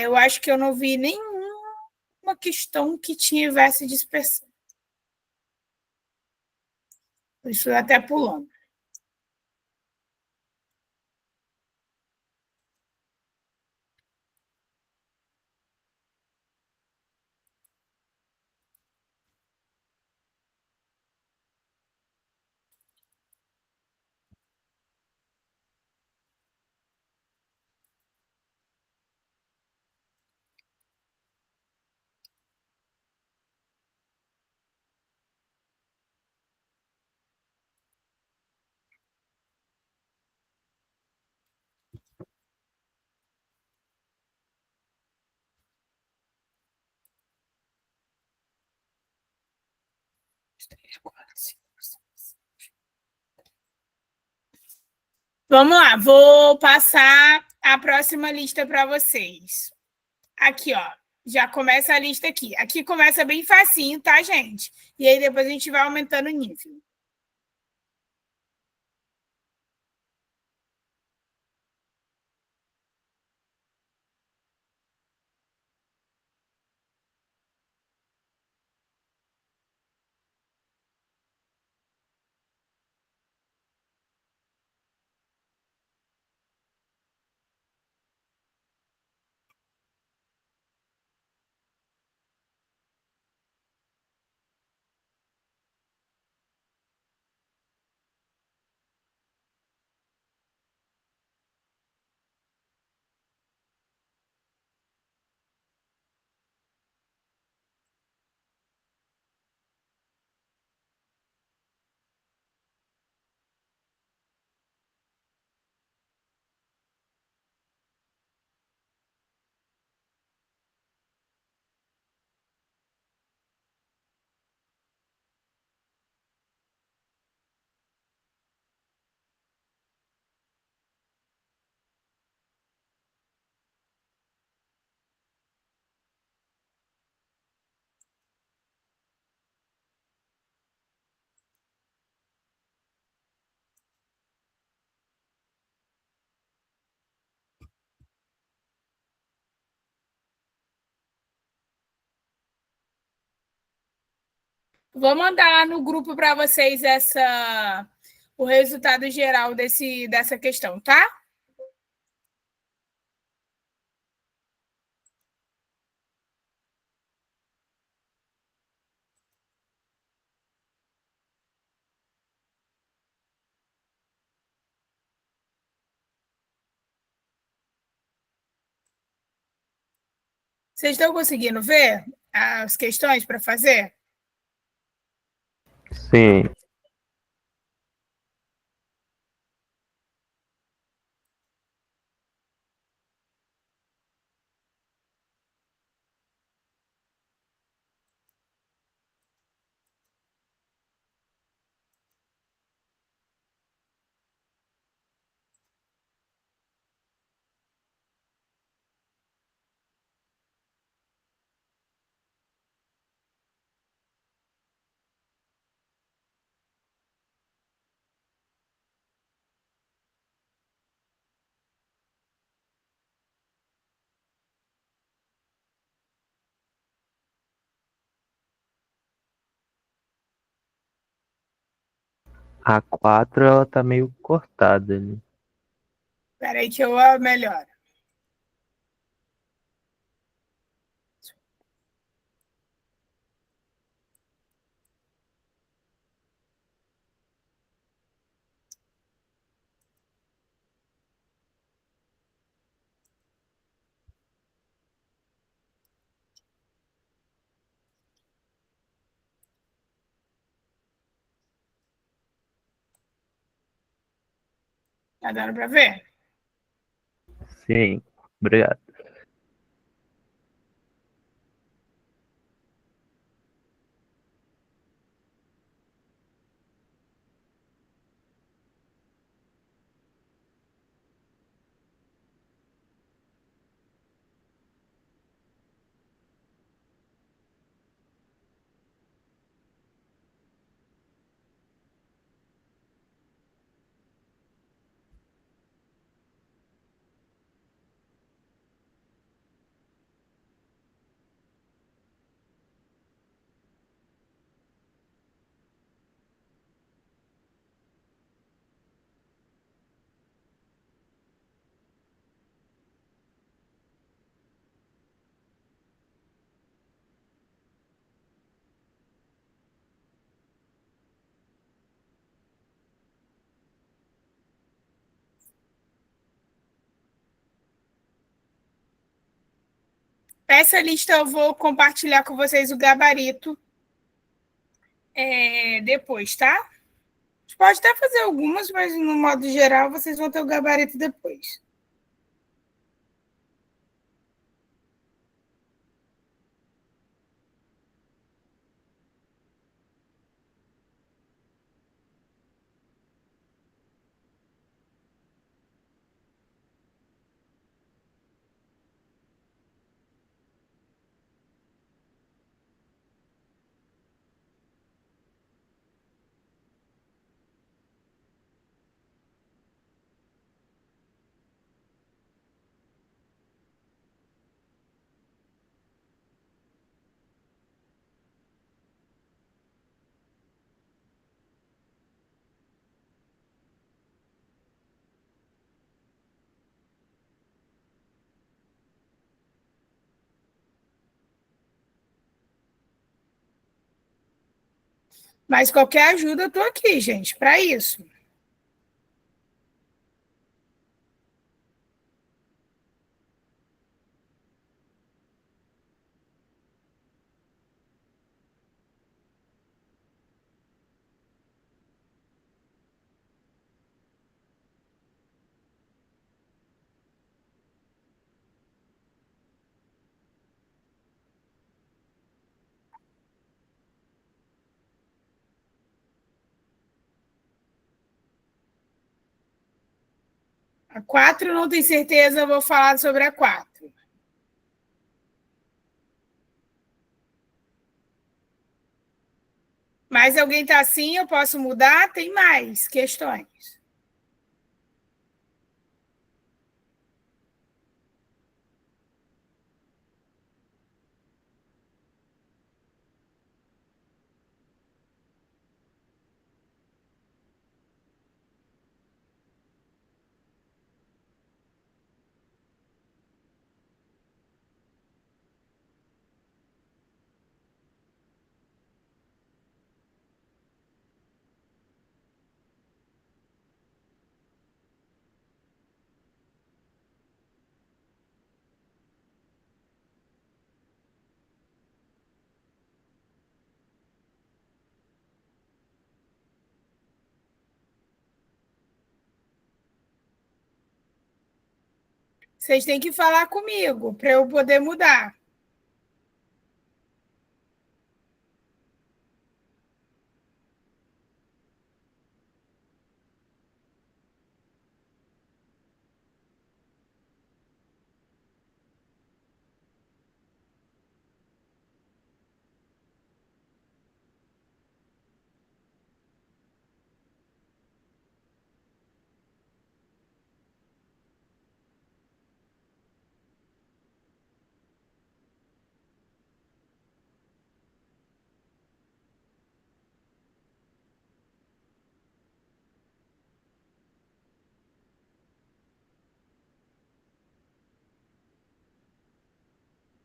Eu acho que eu não vi nenhuma questão que tivesse dispersão. Isso até pulando. Vamos lá, vou passar a próxima lista para vocês. Aqui, ó, já começa a lista aqui. Aqui começa bem facinho, tá, gente? E aí depois a gente vai aumentando o nível. Vou mandar lá no grupo para vocês o resultado geral dessa questão, tá? Vocês estão conseguindo ver as questões para fazer? Sim. A 4 ela tá meio cortada ali. Espera aí que eu melhoro. Tá dando para ver? Sim, obrigado. Essa lista eu vou compartilhar com vocês o gabarito depois, tá? A gente pode até fazer algumas, mas no modo geral vocês vão ter o gabarito depois. Mas qualquer ajuda eu estou aqui, gente, para isso. A 4 não tenho certeza, eu vou falar sobre a 4. Mas alguém está assim, eu posso mudar? Tem mais questões. Vocês têm que falar comigo para eu poder mudar.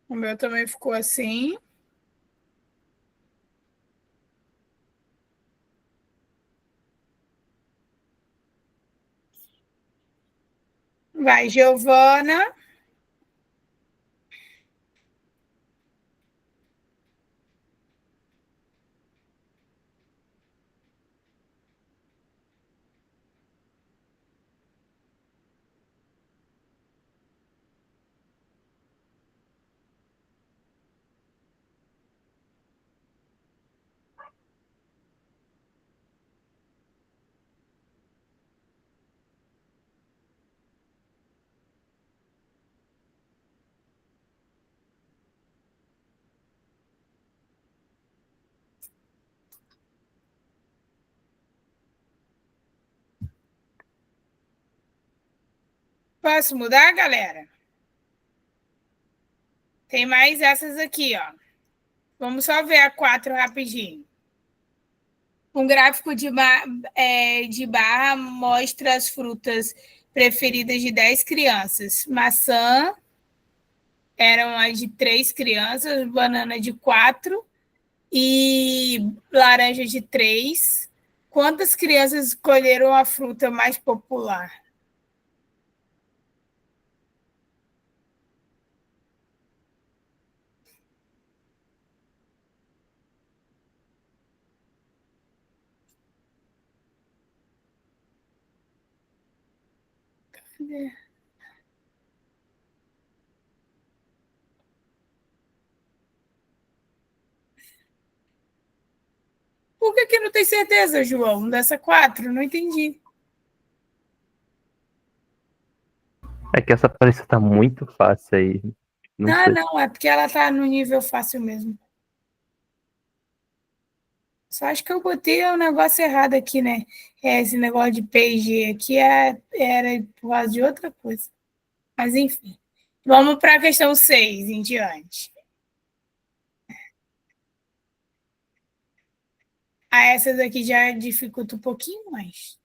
O meu também ficou assim. Vai, Giovana. Posso mudar, galera? Tem mais essas aqui, ó. Vamos só ver a 4 rapidinho. Um gráfico de barra mostra as frutas preferidas de 10 crianças. Maçã eram as de 3 crianças, banana de 4 e laranja de 3. Quantas crianças escolheram a fruta mais popular? Por que não tem certeza, João, dessa 4? Não entendi. É que essa aparência tá muito fácil aí. Não sei. Não, é porque ela tá no nível fácil mesmo. Só acho que eu botei o negócio errado aqui, né? Esse negócio de PG aqui era por causa de outra coisa. Mas, enfim. Vamos para a questão 6 em diante. Essa daqui já dificulta um pouquinho mais.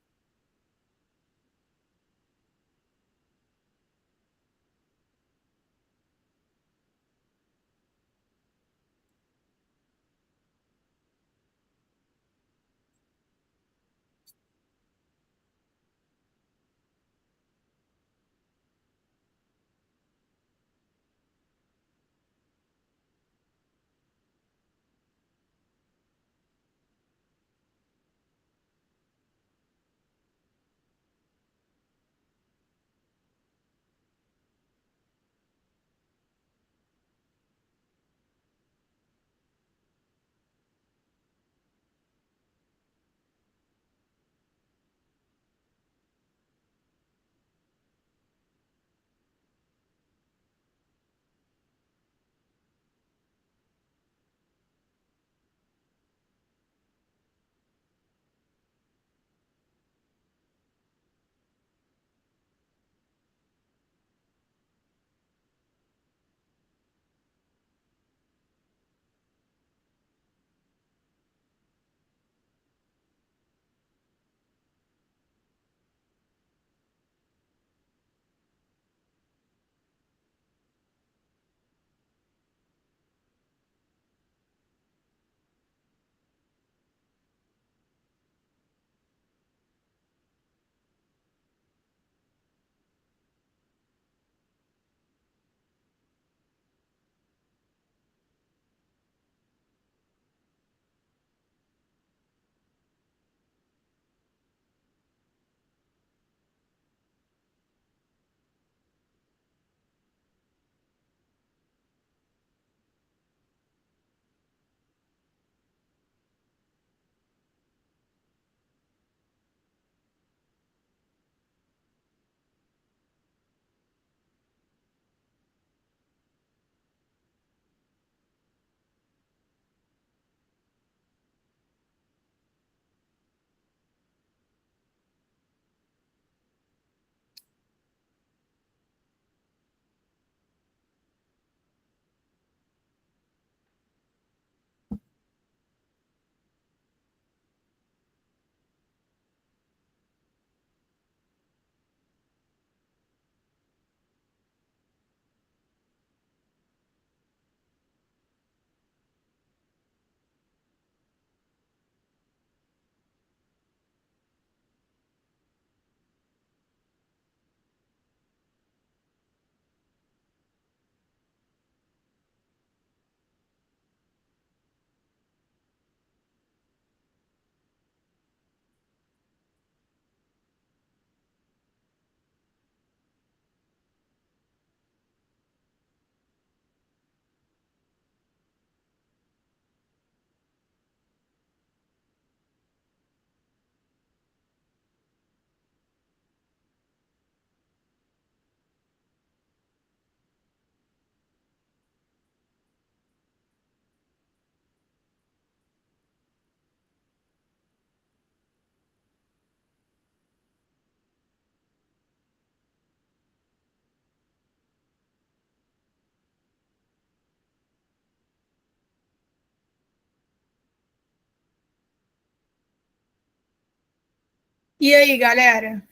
E aí, galera?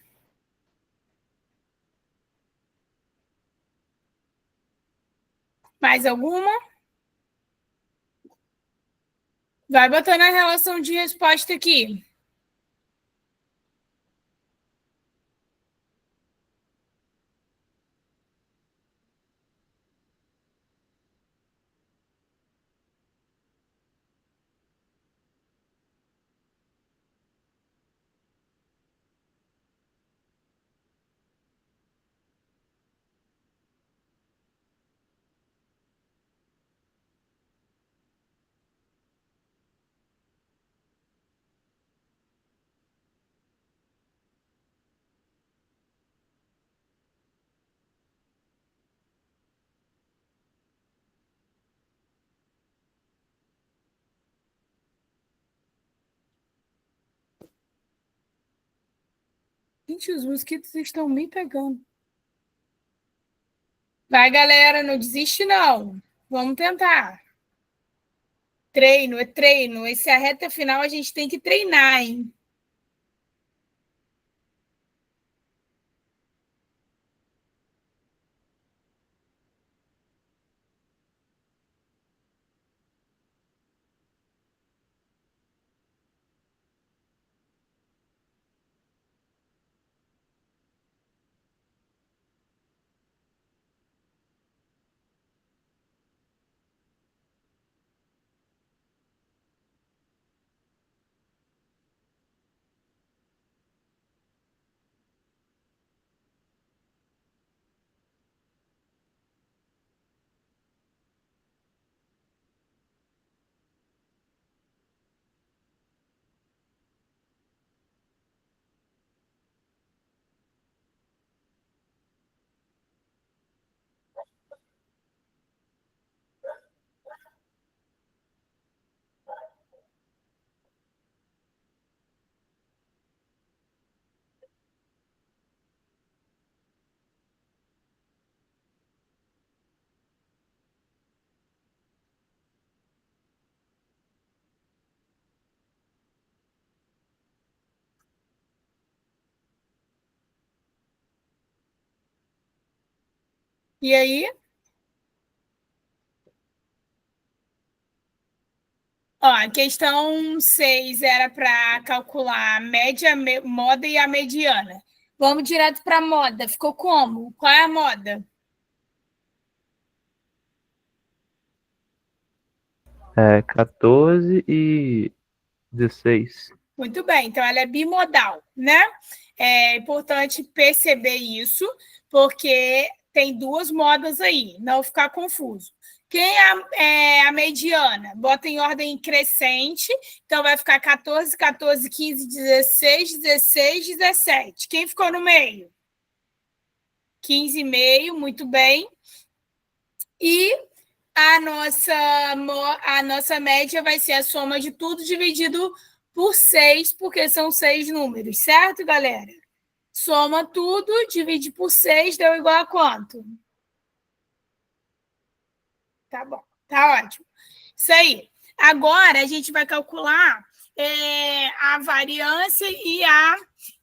Mais alguma? Vai botando a relação de resposta aqui. Gente, os mosquitos estão me pegando. Vai, galera, não desiste, não. Vamos tentar. Treino, é treino. Essa é a reta final, a gente tem que treinar, hein? E aí? Ó, a questão 6 era para calcular a média, moda e a mediana. Vamos direto para a moda. Ficou como? Qual é a moda? É 14 e 16. Muito bem, então ela é bimodal, né? É importante perceber isso, porque tem duas modas aí, não ficar confuso. Quem é a mediana? Bota em ordem crescente, então vai ficar 14, 14, 15, 16, 16, 17. Quem ficou no meio? 15,5, muito bem. E a nossa média vai ser a soma de tudo dividido por 6, porque são 6 números, certo, galera? Soma tudo, divide por 6, deu igual a quanto? Tá bom, tá ótimo. Isso aí. Agora a gente vai calcular a variância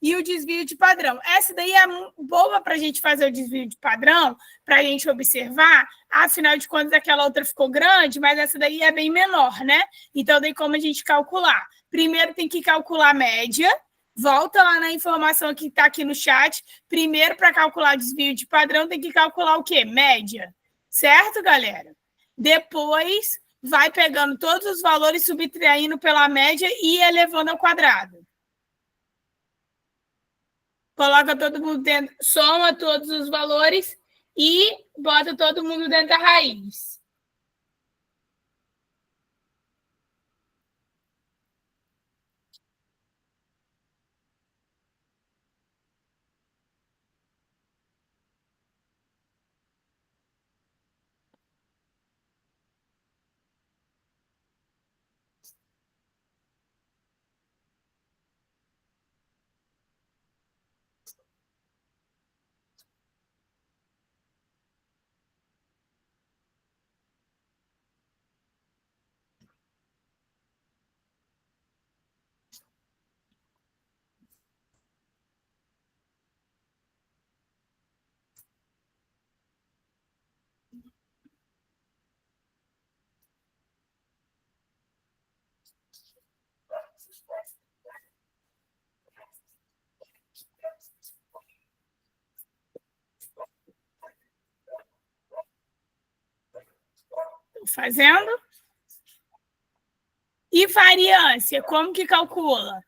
e o desvio de padrão. Essa daí é boa para a gente fazer o desvio de padrão, para a gente observar. Afinal de contas, aquela outra ficou grande, mas essa daí é bem menor, né? Então, tem como a gente calcular. Primeiro tem que calcular a média. Volta lá na informação que está aqui no chat. Primeiro, para calcular desvio de padrão, tem que calcular o quê? Média. Certo, galera? Depois, vai pegando todos os valores, subtraindo pela média e elevando ao quadrado. Coloca todo mundo dentro, soma todos os valores e bota todo mundo dentro da raiz. fazendo. E variância, como que calcula?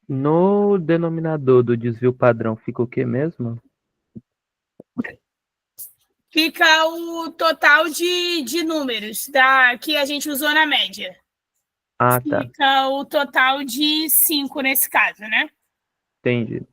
No denominador do desvio padrão fica o que mesmo? Fica o total de números que a gente usou na média. Ah, tá. Fica o total de 5 nesse caso, né? Entendi.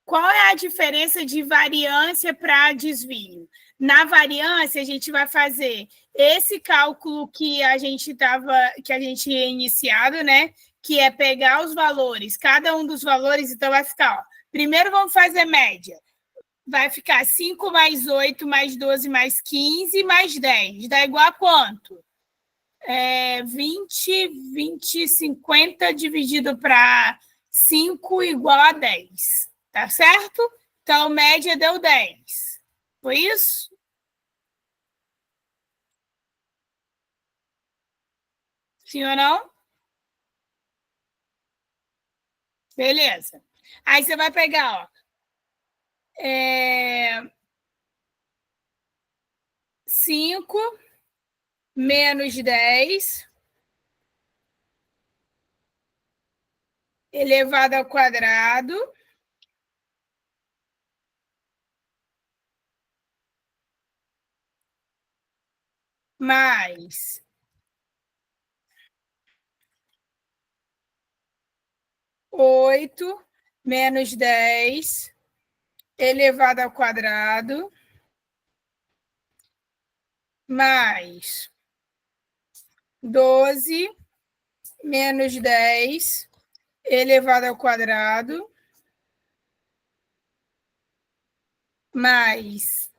Qual é a diferença de variância para desvio? Na variância, a gente vai fazer esse cálculo que a gente tinha iniciado, né? Que é pegar os valores, cada um dos valores, então vai ficar, ó, primeiro vamos fazer média. Vai ficar 5 mais 8 mais 12 mais 15 mais 10. Dá igual a quanto? 20, 50 dividido para 5 igual a 10. Tá certo? Então, média deu 10. Foi isso? Sim ou não? Beleza. Aí você vai pegar, ó. 5 menos 10 elevado ao quadrado mais 8 menos 10 elevado ao quadrado mais 12 menos 10 elevado ao quadrado mais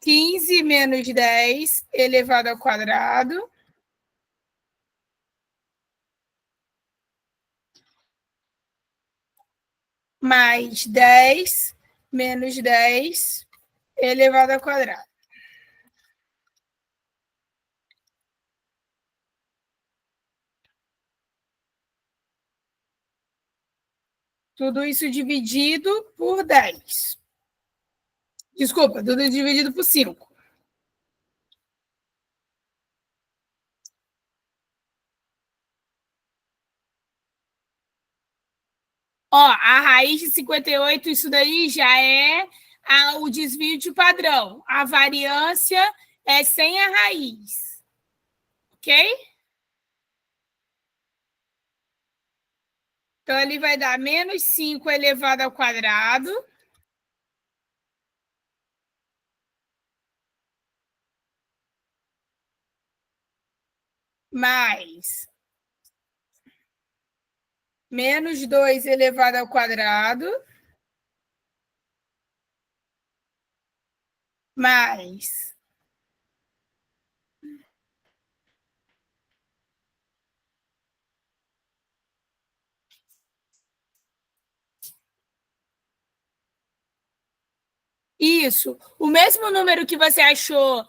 15 menos 10 elevado ao quadrado mais 10 menos 10 elevado ao quadrado. Tudo isso dividido por 10. Desculpa, tudo dividido por 5. Ó, a raiz de 58, isso daí já é o desvio de padrão. A variância é sem a raiz. Ok? Então, ele vai dar menos 5 elevado ao quadrado mais menos 2 elevado ao quadrado, mais isso, o mesmo número que você achou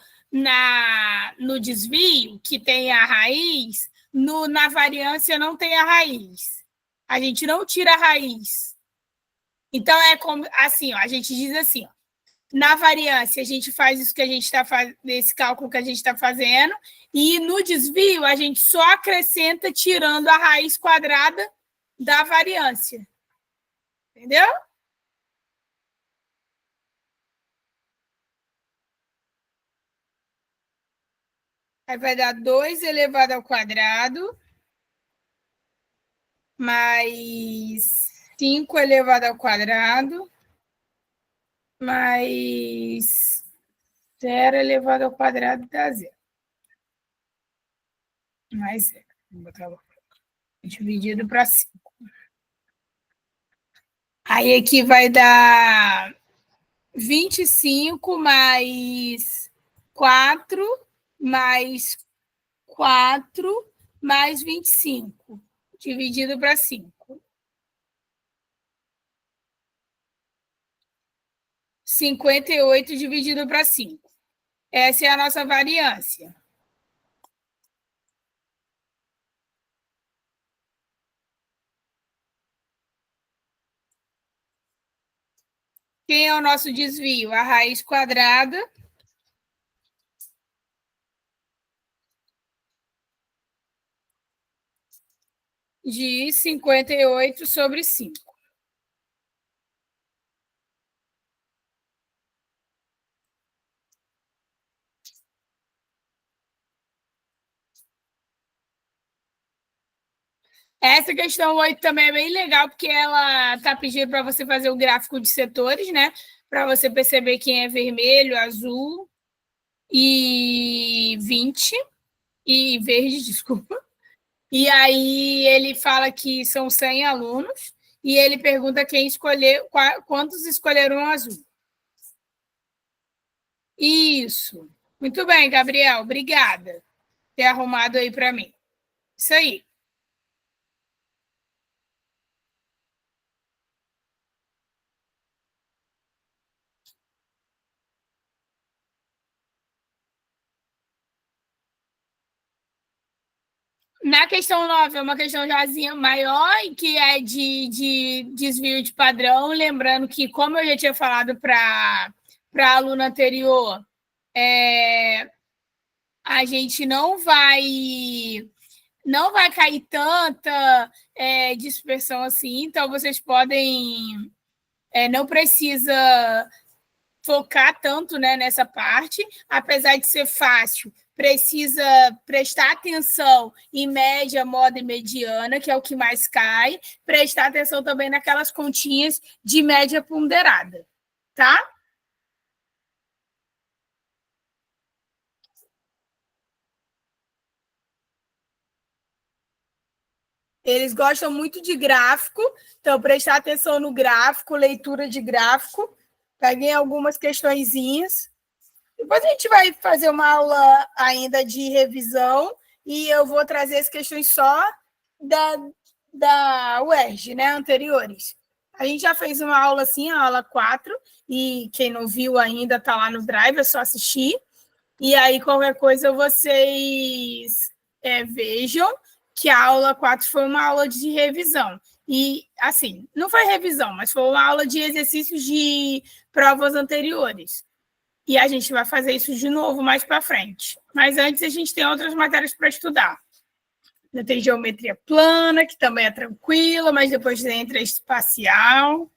no desvio, que tem a raiz, na variância não tem a raiz. A gente não tira a raiz. Então, é como assim, ó, a gente diz assim, ó, na variância, a gente faz isso que a gente está fazendo, esse cálculo que a gente está fazendo, e no desvio, a gente só acrescenta tirando a raiz quadrada da variância. Entendeu? Aí vai dar 2 elevado ao quadrado mais 5 elevado ao quadrado mais 0 elevado ao quadrado dá 0. Mais 0. Vou botar dividido para 5. Aí aqui vai dar 25 mais 4 mais 4 mais 25, dividido para 5. 58 dividido para 5. Essa é a nossa variância. Quem é o nosso desvio? A raiz quadrada de 58 sobre 5. Essa questão 8 também é bem legal, porque ela está pedindo para você fazer o gráfico de setores, né? Para você perceber quem é vermelho, azul e 20, e verde, desculpa. E aí ele fala que são 100 alunos, e ele pergunta quem escolheu, quantos escolheram azul. Isso. Muito bem, Gabriel. Obrigada por ter arrumado aí para mim. Isso aí. Na questão 9, é uma questão jazinha maior, que é de desvio de padrão. Lembrando que, como eu já tinha falado para a aluna anterior, a gente não vai cair tanta dispersão assim, então vocês podem, não precisa focar tanto, né, nessa parte, apesar de ser fácil, precisa prestar atenção em média, moda e mediana, que é o que mais cai, prestar atenção também naquelas continhas de média ponderada, tá? Eles gostam muito de gráfico, então prestar atenção no gráfico, leitura de gráfico. Peguei algumas questõezinhas. Depois a gente vai fazer uma aula ainda de revisão e eu vou trazer as questões só da UERJ, né, anteriores. A gente já fez uma aula assim, a aula 4, e quem não viu ainda está lá no Drive, é só assistir. E aí, qualquer coisa, vocês vejam que a aula 4 foi uma aula de revisão. E, assim, não foi revisão, mas foi uma aula de exercícios de provas anteriores. E a gente vai fazer isso de novo mais para frente. Mas antes a gente tem outras matérias para estudar. Tem geometria plana, que também é tranquila, mas depois entra espacial.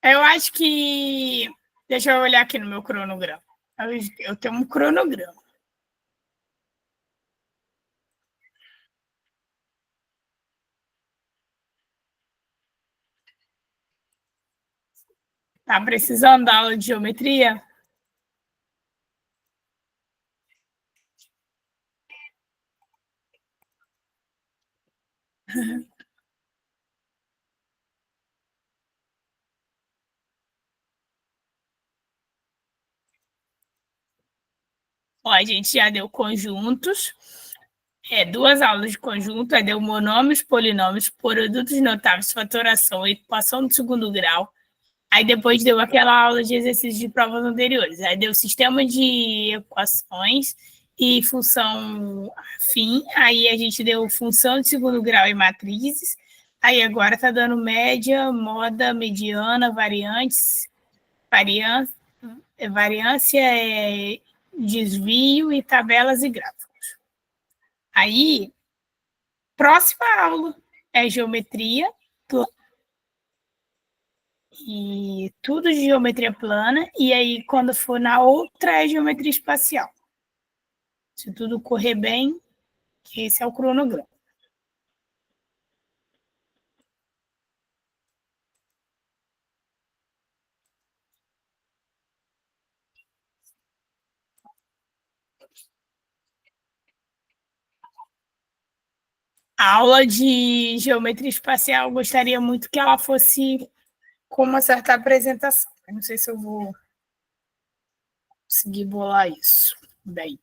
Eu acho que. Deixa eu olhar aqui no meu cronograma. Eu tenho um cronograma. Tá precisando da aula de geometria? Ó, a gente já deu conjuntos, 2 aulas de conjunto, aí deu monômios, polinômios, produtos notáveis, fatoração, equação de segundo grau. Aí depois deu aquela aula de exercícios de provas anteriores. Aí deu sistema de equações e função afim. Aí a gente deu função de segundo grau e matrizes. Aí agora está dando média, moda, mediana, variância, desvio e tabelas e gráficos. Aí, próxima aula é geometria e tudo de geometria plana, e aí quando for na outra é geometria espacial. Se tudo correr bem, esse é o cronograma. A aula de geometria espacial, eu gostaria muito que ela fosse com uma certa apresentação. Eu não sei se eu vou conseguir bolar isso bem.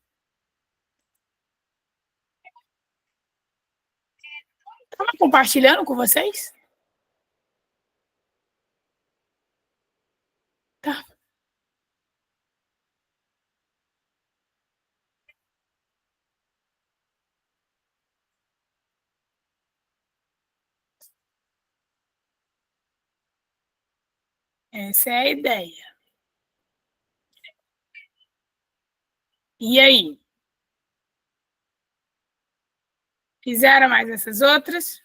Estava compartilhando com vocês? Tá. Essa é a ideia. E aí? Fizeram mais essas outras?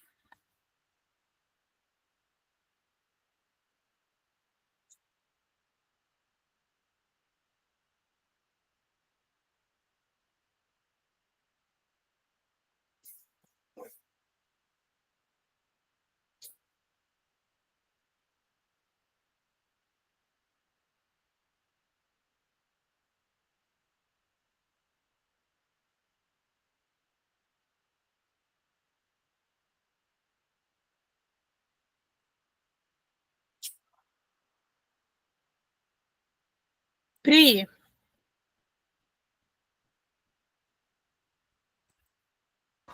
Pri,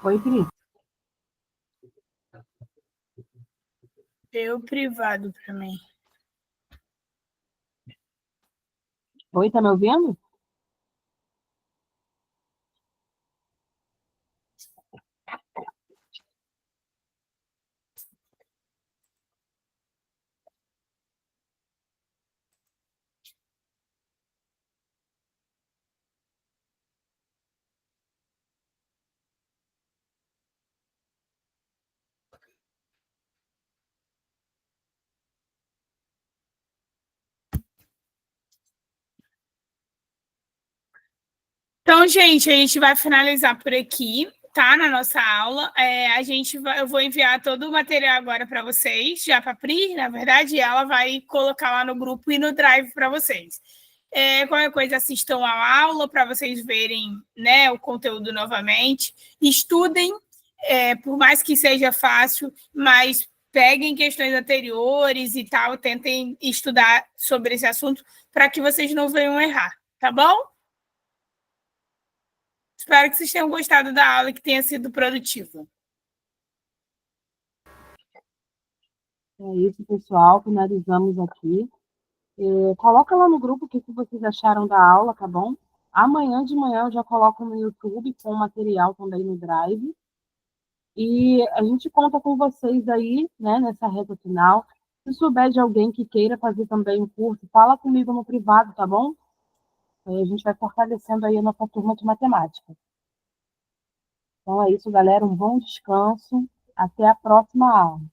Oi, Pri. deu privado para mim. Oi, tá me ouvindo? Então, gente, a gente vai finalizar por aqui, tá? Na nossa aula. Eu vou enviar todo o material agora para vocês, já para a Pri, na verdade, e ela vai colocar lá no grupo e no Drive para vocês. Qualquer coisa, assistam à aula para vocês verem, né, o conteúdo novamente. Estudem, por mais que seja fácil, mas peguem questões anteriores e tal, tentem estudar sobre esse assunto para que vocês não venham errar, tá bom? Espero que vocês tenham gostado da aula e que tenha sido produtiva. É isso, pessoal. Finalizamos aqui. Coloca lá no grupo o que vocês acharam da aula, tá bom? Amanhã de manhã eu já coloco no YouTube com o material também no Drive. E a gente conta com vocês aí, né, nessa reta final. Se souber de alguém que queira fazer também o curso, fala comigo no privado, tá bom? Aí a gente vai fortalecendo aí a nossa turma de matemática. Então é isso, galera. Um bom descanso. Até a próxima aula.